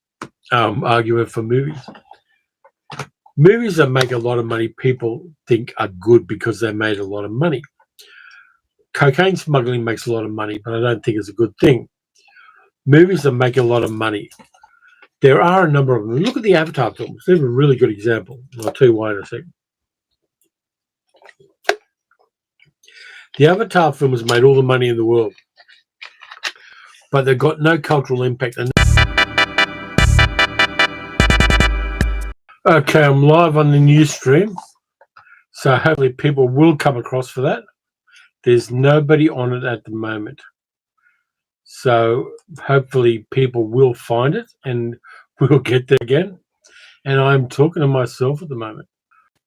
argument for movies. Movies that make a lot of money, people think are good because they made a lot of money. Cocaine smuggling makes a lot of money, but I don't think it's a good thing. Movies that make a lot of money, there are a number of them. Look at the Avatar films. They're a really good example. I'll tell you why in a second. The Avatar films made all the money in the world, but they've got no cultural impact. Okay, I'm live on the news stream, so hopefully people will come across for that. There's nobody on it at the moment, so hopefully people will find it and we'll get there again. And I'm talking to myself at the moment,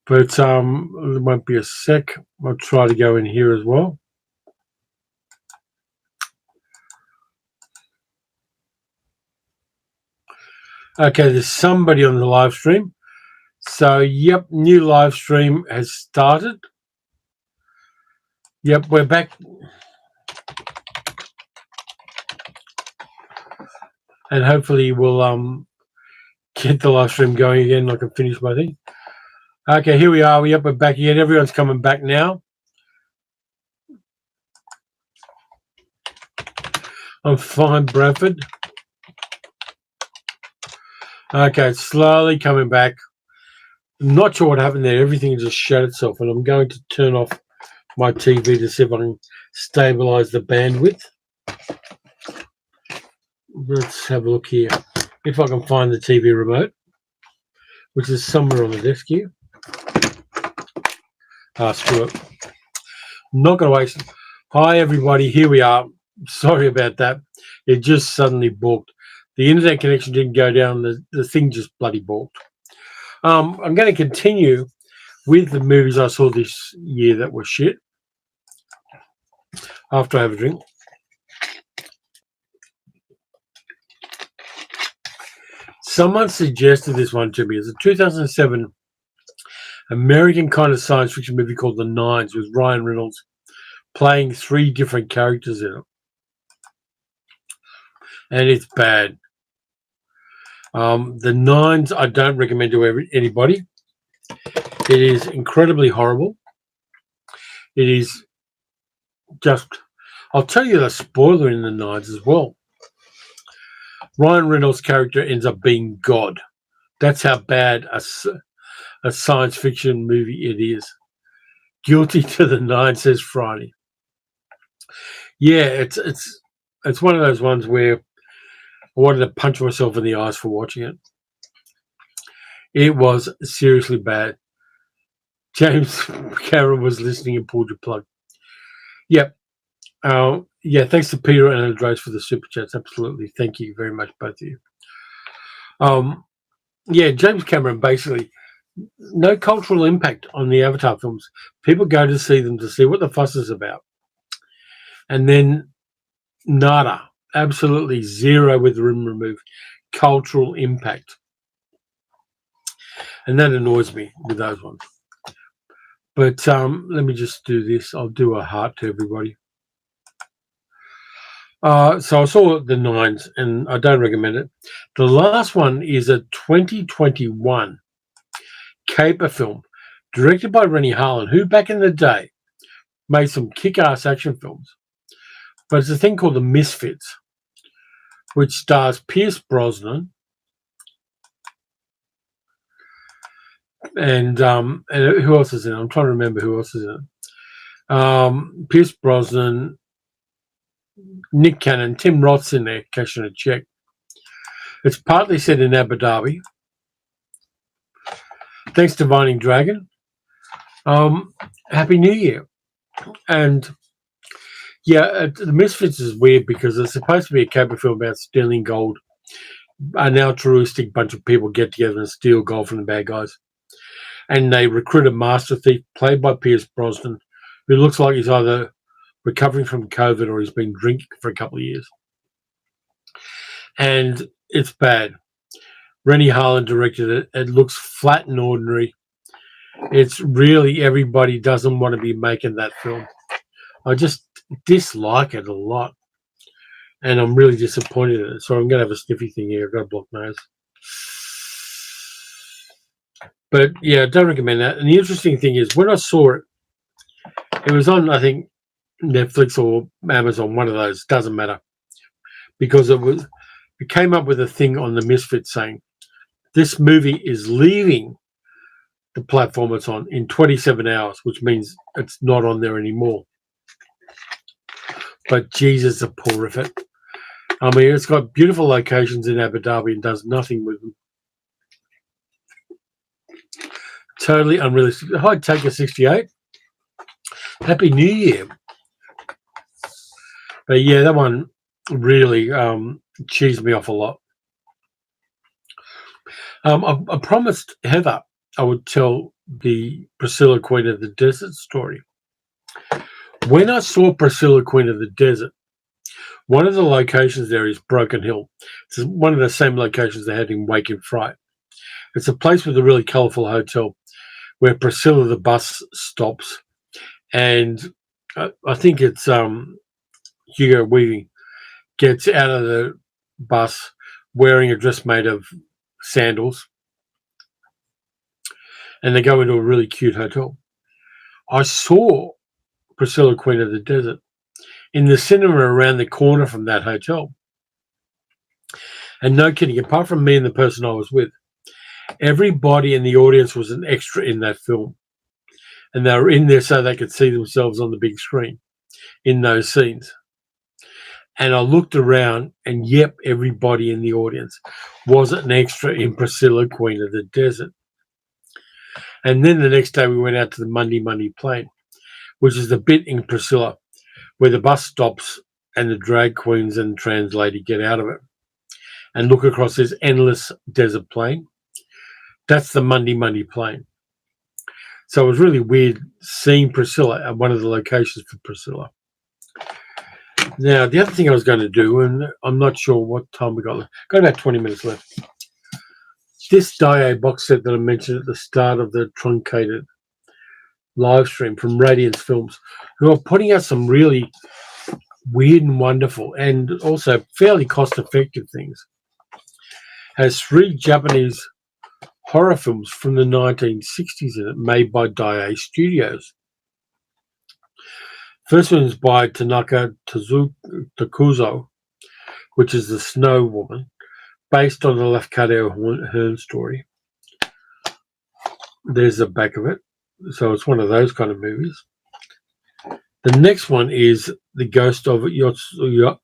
but it won't be a sec. I'll try to go in here as well. Okay, there's somebody on the live stream. So, yep, new live stream has started. Yep, we're back. And hopefully we'll get the live stream going again. I can finish my thing. Okay, here we are. Yep, we're back again. Everyone's coming back now. I'm fine, Bradford. Okay, slowly coming back. I'm not sure what happened there. Everything just shut itself, and I'm going to turn off my TV to see if I can stabilize the bandwidth. Let's have a look here. If I can find the TV remote, which is somewhere on the desk here. Screw it. Not going to waste it. Hi, everybody. Here we are. Sorry about that. It just suddenly balked. The internet connection didn't go down. The thing just bloody balked. I'm going to continue with the movies I saw this year that were shit. After I have a drink. Someone suggested this one to me. It's a 2007 American kind of science fiction movie called The Nines with Ryan Reynolds playing 3 different characters in it. And it's bad. The Nines I don't recommend to anybody. It is incredibly horrible. It is just... I'll tell you the spoiler in The Nines as well. Ryan Reynolds' character ends up being God. That's how bad a science fiction movie it is. Guilty to the nine, says Friday. Yeah, it's one of those ones where I wanted to punch myself in the eyes for watching it. It was seriously bad. James Cameron was listening and pulled your plug. Yep. Yeah, thanks to Peter and Andres for the super chats. Absolutely. Thank you very much, both of you. Yeah, James Cameron basically, no cultural impact on the Avatar films. People go to see them to see what the fuss is about. And then nada, absolutely zero with the rim removed, cultural impact. And that annoys me with those ones. But let me just do this. I'll do a heart to everybody. So I saw The Nines, and I don't recommend it. The last one is a 2021 caper film directed by Rennie Harlin, who back in the day made some kick-ass action films. But it's a thing called The Misfits, which stars Pierce Brosnan and who else is in it? I'm trying to remember who else is in it. Pierce Brosnan, Nick Cannon, Tim Roth's in there, cashing a check. It's partly set in Abu Dhabi. Thanks, Divining Dragon. Happy New Year. And yeah, The Misfits is weird because it's supposed to be a caper film about stealing gold. An altruistic bunch of people get together and steal gold from the bad guys. And they recruit a master thief played by Pierce Brosnan, who looks like he's either recovering from COVID or he's been drinking for a couple of years. And it's bad. Rennie Harlin directed it. It looks flat and ordinary. It's really, everybody doesn't want to be making that film. I just dislike it a lot. And I'm really disappointed in it. So I'm going to have a sniffy thing here. I've got a blocked nose. But yeah, I don't recommend that. And the interesting thing is, when I saw it, it was on, I think, Netflix or Amazon, one of those, doesn't matter. Because it came up with a thing on The Misfits saying, this movie is leaving the platform it's on in 27 hours, which means it's not on there anymore. But Jesus, a poor effort. I mean, it's got beautiful locations in Abu Dhabi and does nothing with them. Totally unrealistic. Hi, Taker 68. Happy New Year. But yeah, that one really cheesed me off a lot. I promised Heather I would tell the Priscilla Queen of the Desert story. When I saw Priscilla Queen of the Desert, One of the locations there is Broken Hill. It's one of the same locations they had in Wake in Fright. It's a place with a really colourful hotel where Priscilla the bus stops, and I think it's Hugo Weaving gets out of the bus wearing a dress made of sandals, and they go into a really cute hotel. I saw Priscilla, Queen of the Desert, in the cinema around the corner from that hotel. And no kidding, apart from me and the person I was with, everybody in the audience was an extra in that film. And they were in there so they could see themselves on the big screen in those scenes. And I looked around, and yep, everybody in the audience was an extra in Priscilla, Queen of the Desert. And then the next day we went out to the Monday Plain, which is the bit in Priscilla where the bus stops and the drag queens and trans lady get out of it and look across this endless desert plain. That's the Monday Plain. So it was really weird seeing Priscilla at one of the locations for Priscilla. Now, the other thing I was going to do, and I'm not sure what time we got about 20 minutes left. This Daiei box set that I mentioned at the start of the truncated live stream from Radiance Films, who are putting out some really weird and wonderful and also fairly cost-effective things, has 3 Japanese horror films from the 1960s in it, made by Daiei Studios. First one is by Tanaka Takuzo, which is The Snow Woman, based on the Lafcadio Hearn story. There's the back of it. So it's one of those kind of movies. The next one is The Ghost of Yotsuya,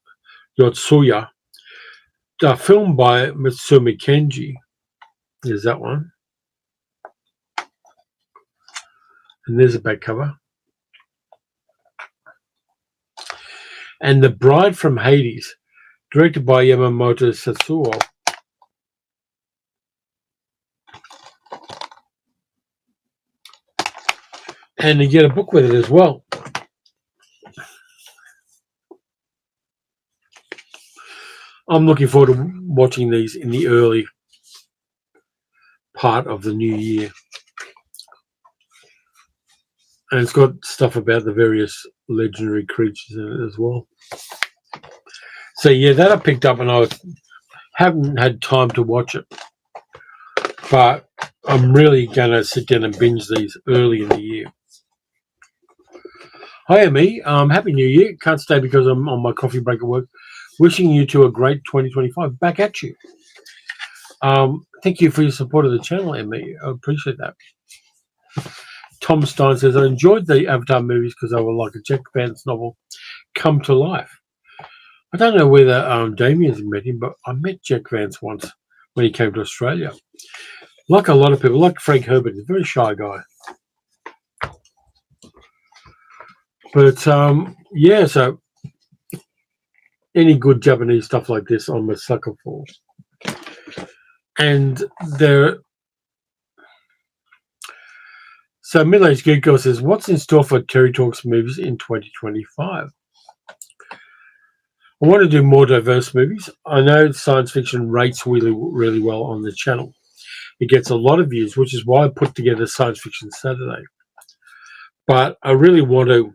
a film by Mitsumi Kenji. There's that one. And there's a back cover. And The Bride from Hades, directed by Yamamoto Satsuo. And you get a book with it as well. I'm looking forward to watching these in the early part of the new year. And it's got stuff about the various legendary creatures in it as well. So yeah, that I picked up, and I haven't had time to watch it. But I'm really going to sit down and binge these early in the year. Hi, Amy. Happy New Year. Can't stay because I'm on my coffee break at work. Wishing you to a great 2025. Back at you. Thank you for your support of the channel, Amy. I appreciate that. Tom Stein says, I enjoyed the Avatar movies because they were like a Jack Vance novel come to life. I don't know whether Damien's met him, but I met Jack Vance once when he came to Australia. Like a lot of people, like Frank Herbert, he's a very shy guy. But yeah, so any good Japanese stuff like this, I'm a sucker for. And so Middle-Aged Geek Girl says, what's in store for Terry Talks movies in 2025? I want to do more diverse movies. I know science fiction rates really, really well on the channel. It gets a lot of views, which is why I put together Science Fiction Saturday. But I really want to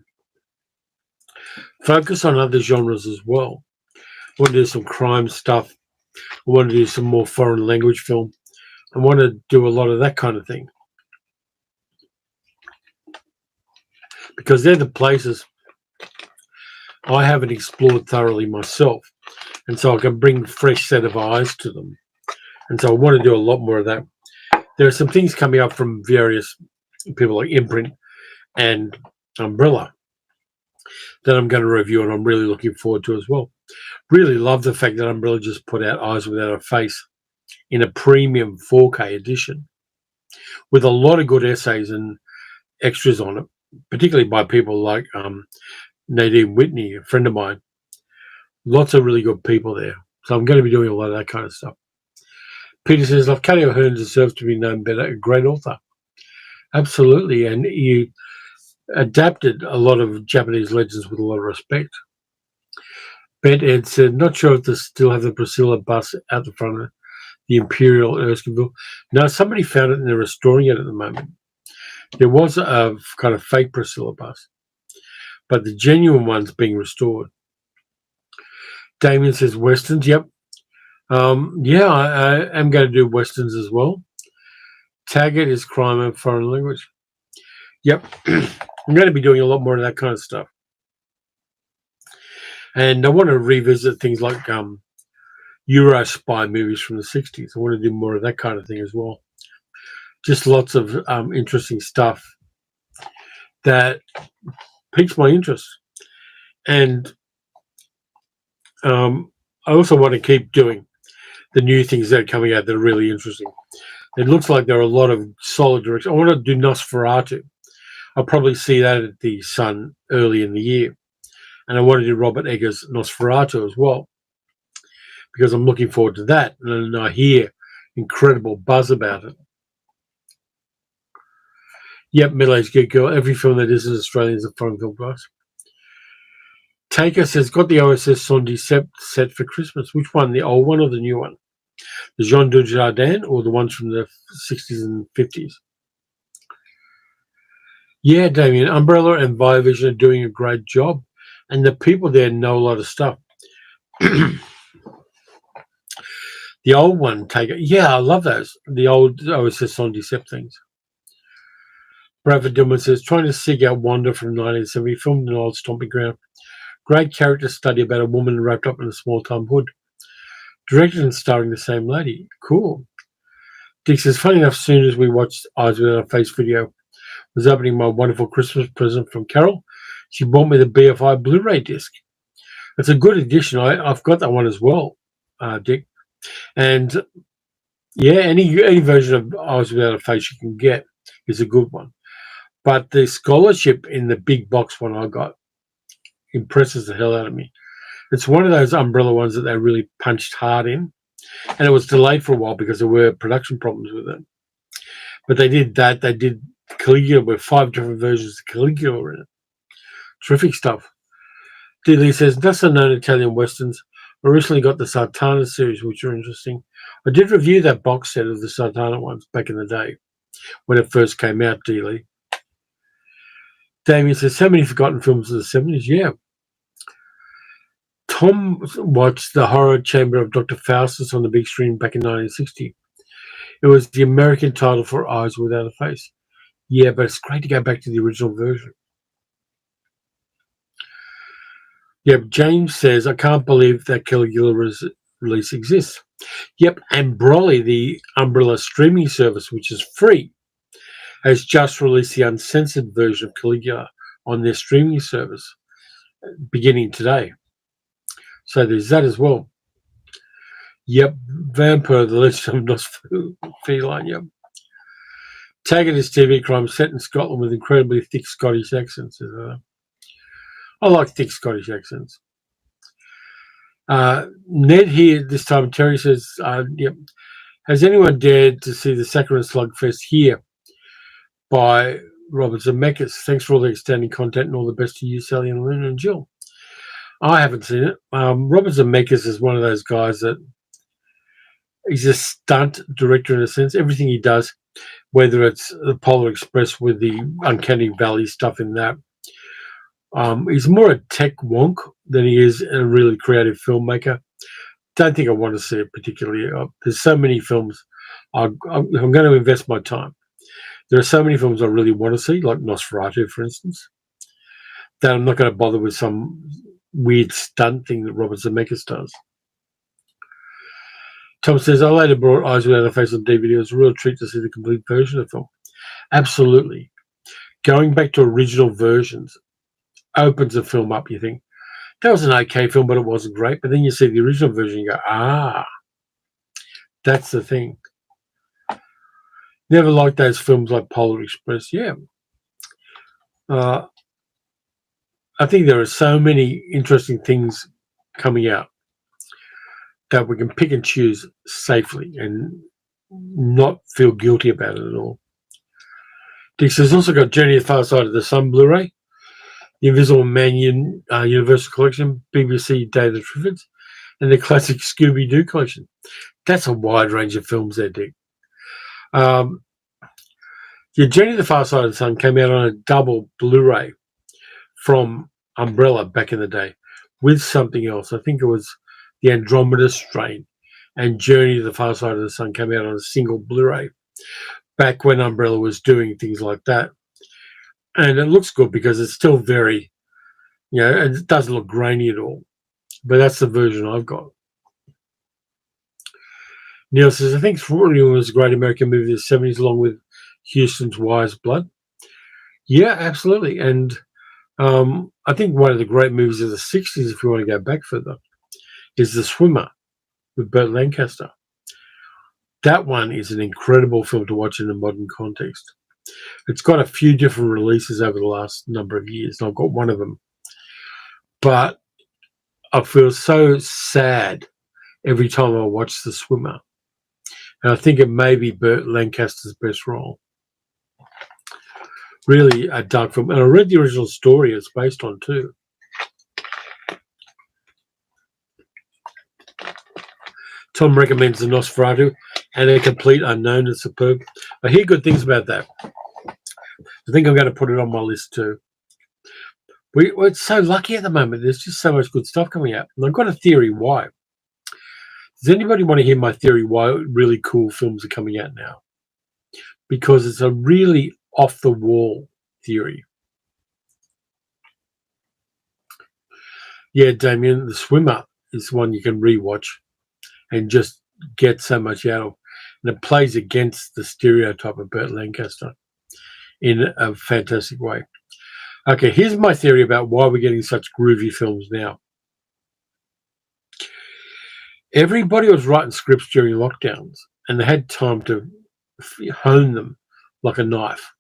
focus on other genres as well. I want to do some crime stuff. I want to do some more foreign language film. I want to do a lot of that kind of thing. Because they're the places I haven't explored thoroughly myself. And so I can bring a fresh set of eyes to them. And so I want to do a lot more of that. There are some things coming up from various people like Imprint and Umbrella that I'm going to review, and I'm really looking forward to as well. Really love the fact that Umbrella just put out Eyes Without a Face in a premium 4K edition with a lot of good essays and extras on it, particularly by people like Nadine Whitney, a friend of mine. Lots of really good people there. So I'm going to be doing a lot of that kind of stuff. Peter says, Lafcadio Hearn deserves to be known better. A great author. Absolutely. And he adapted a lot of Japanese legends with a lot of respect. Bet Ed said, not sure if they still have the Priscilla bus out the front of the Imperial Erskineville. No, somebody found it and they're restoring it at the moment. There was a kind of fake Priscilla bus, but the genuine one's being restored. Damien says Westerns. Yep. Yeah, I am going to do Westerns as well. Taggart is crime and foreign language. Yep. I'm going to be doing a lot more of that kind of stuff. And I want to revisit things like Euro spy movies from the 60s. I want to do more of that kind of thing as well. Just lots of interesting stuff that piques my interest. And I also want to keep doing the new things that are coming out that are really interesting. It looks like there are a lot of solid directions. I want to do Nosferatu. I'll probably see that at the Sun early in the year. And I want to do Robert Eggers' Nosferatu as well, because I'm looking forward to that. And I hear incredible buzz about it. Yep, middle-aged geek girl. Every film that isn't Australian is a foreign film to us. Taker says, got the OSS Sondi set for Christmas. Which one, the old one or the new one? The Jean Dujardin or the ones from the 60s and 50s? Yeah, Damien, Umbrella and Viavision are doing a great job, and the people there know a lot of stuff. The old one, Taker. Yeah, I love those. The old OSS Sondi set things. Bradford Dillman says, trying to seek out Wanda from 1970, filmed in an old stomping ground. Great character study about a woman wrapped up in a small-time hood. Directed and starring the same lady. Cool. Dick says, funny enough, as soon as we watched Eyes Without a Face video, was opening my wonderful Christmas present from Carol. She bought me the BFI Blu-ray disc. It's a good edition. I've got that one as well, Dick. And yeah, any version of Eyes Without a Face you can get is a good one. But the scholarship in the big box one I got impresses the hell out of me. It's one of those Umbrella ones that they really punched hard in. And it was delayed for a while because there were production problems with it. But they did that. They did Caligula with 5 different versions of Caligula in it. Terrific stuff. Dealey says, lesser known Italian westerns. I recently got the Sartana series, which are interesting. I did review that box set of the Sartana ones back in the day when it first came out, Dealey. Damien says, so many forgotten films of the 70s. Yeah. Tom watched The Horror Chamber of Dr. Faustus on the big screen back in 1960. It was the American title for Eyes Without a Face. Yeah, but it's great to go back to the original version. Yep, James says, I can't believe that Caligula release exists. Yep, and Broly, the Umbrella streaming service, which is free, has just released the uncensored version of Caligula on their streaming service beginning today. So there's that as well. Yep, Vampire, the Legend of Feline, yep. Taggart is TV crime set in Scotland with incredibly thick Scottish accents. I like thick Scottish accents. Ned here this time, Terry says, yep. Has anyone dared to see the Saccharine Slugfest here by Robert Zemeckis? Thanks for all the outstanding content and all the best to you, Sally and Luna and Jill. I haven't seen it. Robert Zemeckis is one of those guys that he's a stunt director in a sense. Everything he does, whether it's the Polar Express with the Uncanny Valley stuff in that, he's more a tech wonk than he is a really creative filmmaker. Don't think I want to see it particularly. There's so many films I'm going to invest my time. There are so many films I really want to see, like Nosferatu, for instance, that I'm not going to bother with some weird stunt thing that Robert Zemeckis does. Tom says, I later brought Eyes Without a Face on DVD. It was a real treat to see the complete version of the film. Absolutely. Going back to original versions opens the film up. You think, that was an okay film, but it wasn't great. But then you see the original version, you go, that's the thing. Never liked those films like Polar Express. Yeah. I think there are so many interesting things coming out that we can pick and choose safely and not feel guilty about it at all. Dix has also got Journey to the Far Side of the Sun Blu-ray. The Invisible Man Universal Collection, BBC Day of the Triffids, and the classic Scooby-Doo collection. That's a wide range of films there, Dick. Journey to the Far Side of the Sun came out on a double Blu-ray from Umbrella back in the day with something else. I think it was the Andromeda Strain, and Journey to the Far Side of the Sun came out on a single Blu-ray back when Umbrella was doing things like that. And it looks good because it's still very, it doesn't look grainy at all. But that's the version I've got. Neil says, I think Thornton was a great American movie of the 70s along with Houston's Wise Blood. Yeah, absolutely. And I think one of the great movies of the 60s, if you want to go back further, is The Swimmer with Burt Lancaster. That one is an incredible film to watch in a modern context. It's got a few different releases over the last number of years, and I've got one of them. But I feel so sad every time I watch The Swimmer. And I think it may be Burt Lancaster's best role. Really a dark film. And I read the original story it's based on too. Tom recommends The Nosferatu and A Complete Unknown is superb. I hear good things about that. I think I'm going to put it on my list too. We're so lucky at the moment. There's just so much good stuff coming out. And I've got a theory why. Does anybody want to hear my theory why really cool films are coming out now? Because it's a really off-the-wall theory. Yeah, Damien, The Swimmer is one you can rewatch and just get so much out of. And it plays against the stereotype of Burt Lancaster in a fantastic way. Okay, here's my theory about why we're getting such groovy films now. Everybody was writing scripts during lockdowns, and they had time to hone them like a knife.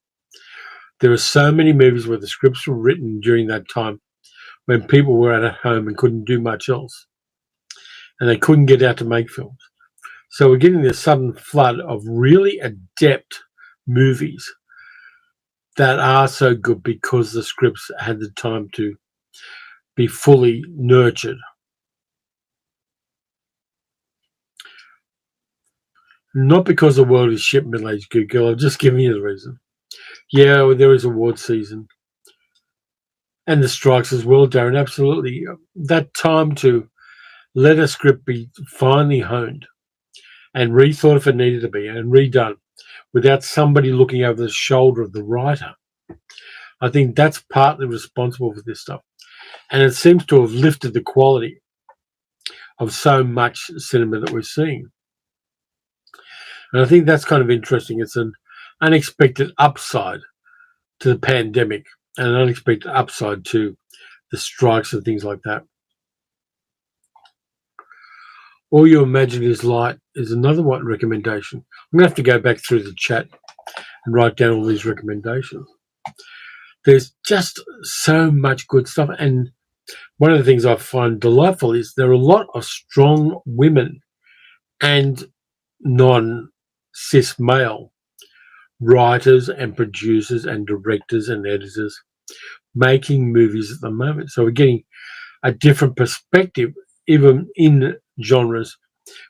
There are so many movies where the scripts were written during that time when people were at home and couldn't do much else, and they couldn't get out to make films. So we're getting this sudden flood of really adept movies that are so good because the scripts had the time to be fully nurtured. Not because the world is shit, middle-aged good girl. I've just given you the reason. Yeah, well, there is award season. And the strikes as well, Darren, absolutely. That time to let a script be finely honed and rethought if it needed to be and redone without somebody looking over the shoulder of the writer. I think that's partly responsible for this stuff. And it seems to have lifted the quality of so much cinema that we're seeing. And I think that's kind of interesting. It's an unexpected upside to the pandemic and an unexpected upside to the strikes and things like that. All You Imagine Is Light is another one recommendation. I'm going to have to go back through the chat and write down all these recommendations. There's just so much good stuff. And one of the things I find delightful is there are a lot of strong women and non-cis male writers and producers and directors and editors making movies at the moment. So we're getting a different perspective even in genres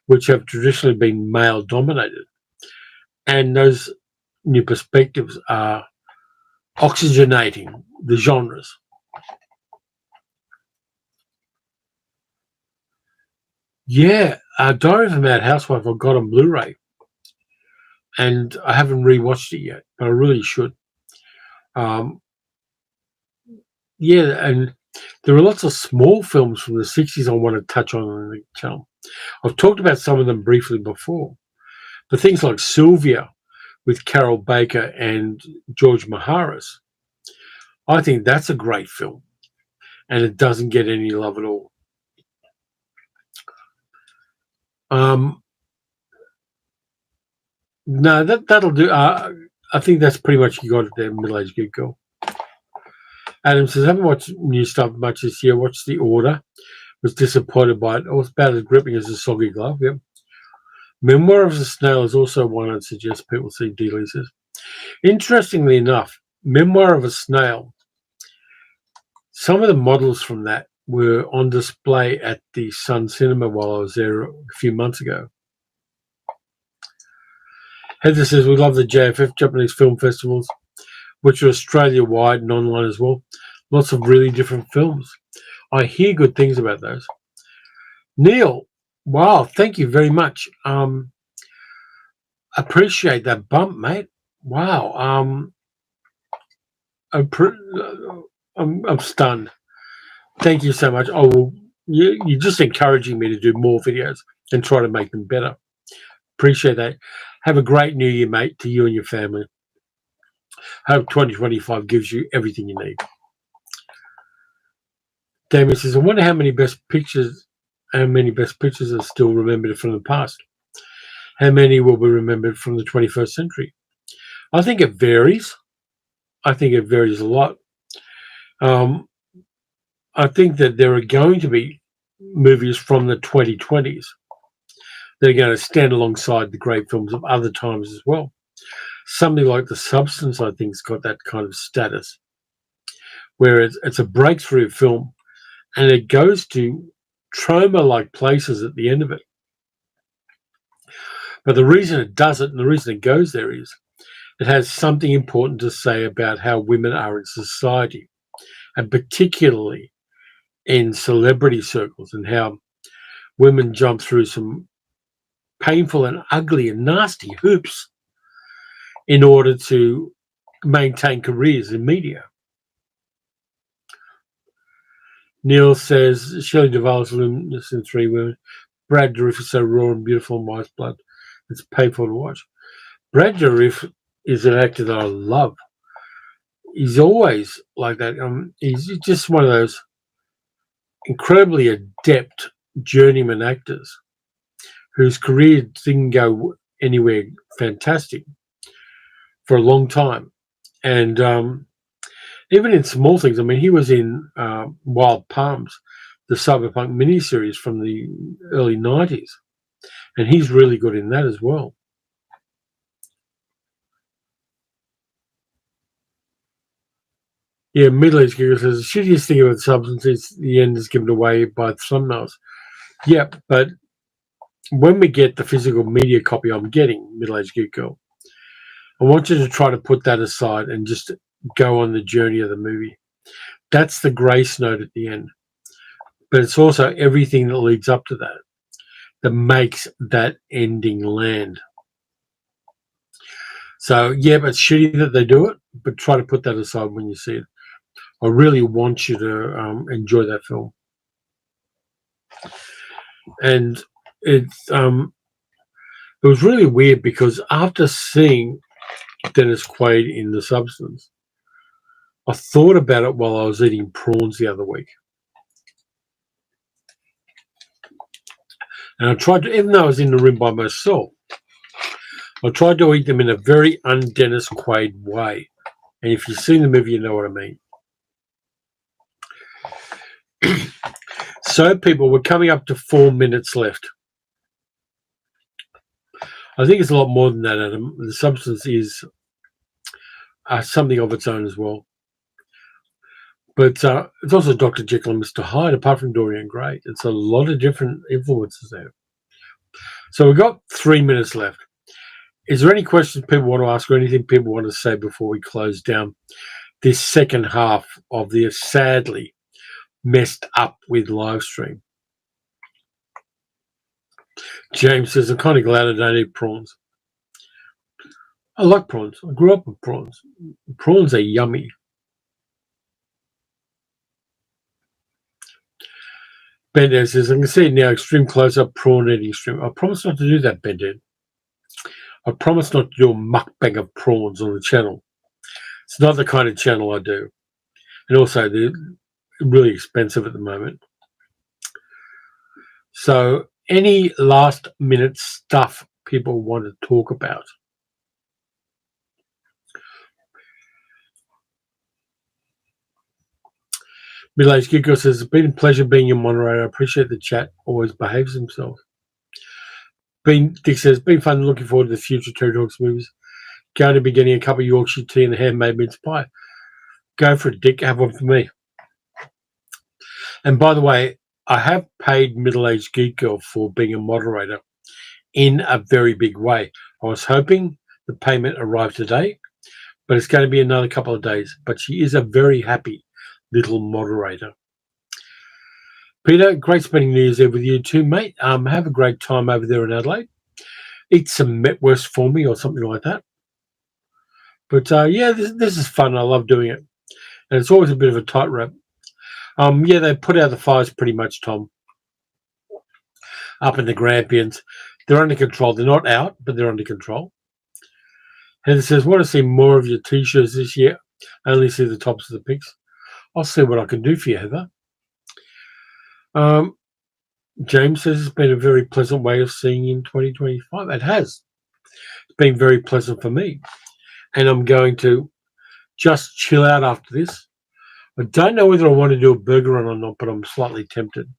which have traditionally been male dominated. And those new perspectives are oxygenating the genres. Yeah, Diary of a Mad Housewife I've got on Blu-ray. And I haven't rewatched it yet, but I really should. Yeah, and there are lots of small films from the 60s I want to touch on the channel. I've talked about some of them briefly before. But things like Sylvia with Carol Baker and George Maharis, I think that's a great film. And it doesn't get any love at all. No, that'll do. I think that's pretty much you got it there, middle-aged good girl. Adam says, I haven't watched new stuff much this year. Watched The Order. Was disappointed by it. It was about as gripping as a soggy glove. Yep. Memoir of a Snail is also one I'd suggest people see. Dealey says. Interestingly enough, Memoir of a Snail Some of the models from that were on display at the Sun Cinema while I was there a few months ago. Heather says, we love the JFF, Japanese Film Festivals, which are Australia-wide and online as well. Lots of really different films. I hear good things about those. Neil, wow, thank you very much. Appreciate that bump, mate. Wow. I'm stunned. Thank you so much. You're just encouraging me to do more videos and try to make them better. Appreciate that. Have a great New Year, mate, to you and your family. Hope 2025 gives you everything you need. Damien says, I wonder how many best pictures are still remembered from the past. How many will be remembered from the 21st century? I think it varies. I think it varies a lot. I think that there are going to be movies from the 2020s that are going to stand alongside the great films of other times as well. Something like The Substance, I think, has got that kind of status, where it's a breakthrough film and it goes to trauma-like places at the end of it. But the reason it does it and the reason it goes there is it has something important to say about how women are in society, and particularly in celebrity circles, and how women jump through some painful and ugly and nasty hoops in order to maintain careers in media. Neil says, Shelley Duvall's luminous in Three Women. Brad Dourif is so raw and beautiful in Wife's Blood. It's painful to watch. Brad Dourif is an actor that I love. He's always like that. He's just one of those incredibly adept journeyman actors whose career didn't go anywhere fantastic for a long time. And even in small things, I mean, he was in Wild Palms, the cyberpunk miniseries from the early 90s, and he's really good in that as well. Yeah, middle-aged girl says, the shittiest thing about Substance is the end is given away by the thumbnails. Yeah, but when we get the physical media copy I'm getting, middle-aged geek girl, I want you to try to put that aside and just go on the journey of the movie. That's the grace note at the end. But it's also everything that leads up to that that makes that ending land. So, yeah, but it's shitty that they do it, but try to put that aside when you see it. I really want you to enjoy that film. And it was really weird because after seeing Dennis Quaid in The Substance, I thought about it while I was eating prawns the other week. And I tried to, even though I was in the room by myself, I tried to eat them in a very un-Dennis Quaid way. And if you've seen the movie, you know what I mean. So, people, we're coming up to 4 minutes left. I think it's a lot more than that, Adam. The Substance is something of its own as well. But it's also Dr. Jekyll and Mr. Hyde, apart from Dorian Gray. It's a lot of different influences there. So we've got 3 minutes left. Is there any questions people want to ask or anything people want to say before we close down this second half of the sadly messed up with live stream? James says, I'm kind of glad I don't eat prawns. I like prawns. I grew up with prawns. Prawns are yummy. Bended says, I can see it now, extreme close-up prawn eating stream. I promise not to do that, Bended. I promise not to do a mukbang of prawns on the channel. It's not the kind of channel I do. And also, they're really expensive at the moment. So, any last-minute stuff people want to talk about? Middle-aged Geeko says, it's been a pleasure being your moderator. I appreciate the chat. Always behaves himself. Dick says, been fun. Looking forward to the future Terry Talks movies. Going to be getting a cup of Yorkshire tea and a handmade mince pie. Go for it, Dick. Have one for me. And by the way, I have paid Middle-Aged Geek Girl for being a moderator in a very big way. I was hoping the payment arrived today, but it's going to be another couple of days. But she is a very happy little moderator. Peter, great spending New Year's Eve with you too, mate. Have a great time over there in Adelaide. Eat some Metwurst for me or something like that. But yeah, this is fun. I love doing it. And it's always a bit of a tightrope. Yeah, they put out the fires pretty much, Tom. Up in the Grampians. They're under control. They're not out, but they're under control. Heather says, want to see more of your T-shirts this year. I only see the tops of the pics. I'll see what I can do for you, Heather. James says it's been a very pleasant way of seeing in 2025. It has. It's been very pleasant for me. And I'm going to just chill out after this. I don't know whether I want to do a burger run or not, but I'm slightly tempted.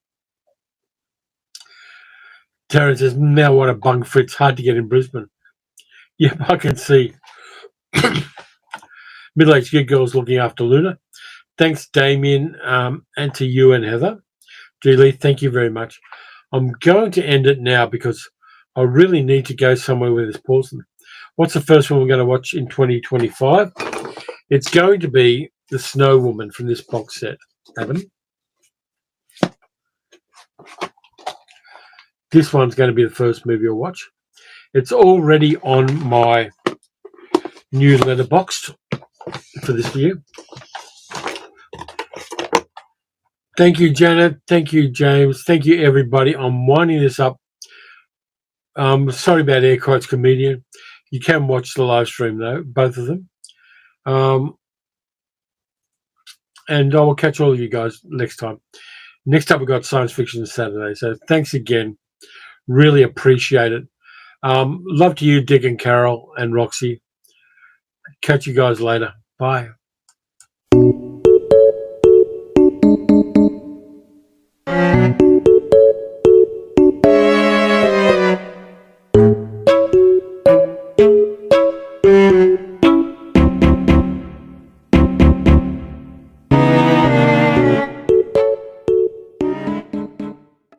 Terence says, now what a bung for it's hard to get in Brisbane. Yeah, I can see. Middle-aged Geek Girls looking after Luna. Thanks, Damien, and to you and Heather. Julie, thank you very much. I'm going to end it now because I really need to go somewhere with this person. What's the first one we're going to watch in 2025? It's going to be The Snow Woman from this box set, Adam. This one's going to be the first movie I'll watch. It's already on my new letterboxd for this view. Thank you, Janet. Thank you, James. Thank you, everybody. I'm winding this up. Sorry about Air Quotes Comedian. You can watch the live stream, though, both of them. And I will catch all of you guys next time. Next up, we've got Science Fiction Saturday. So thanks again. Really appreciate it. Love to you, Dick and Carol and Roxy. Catch you guys later. Bye.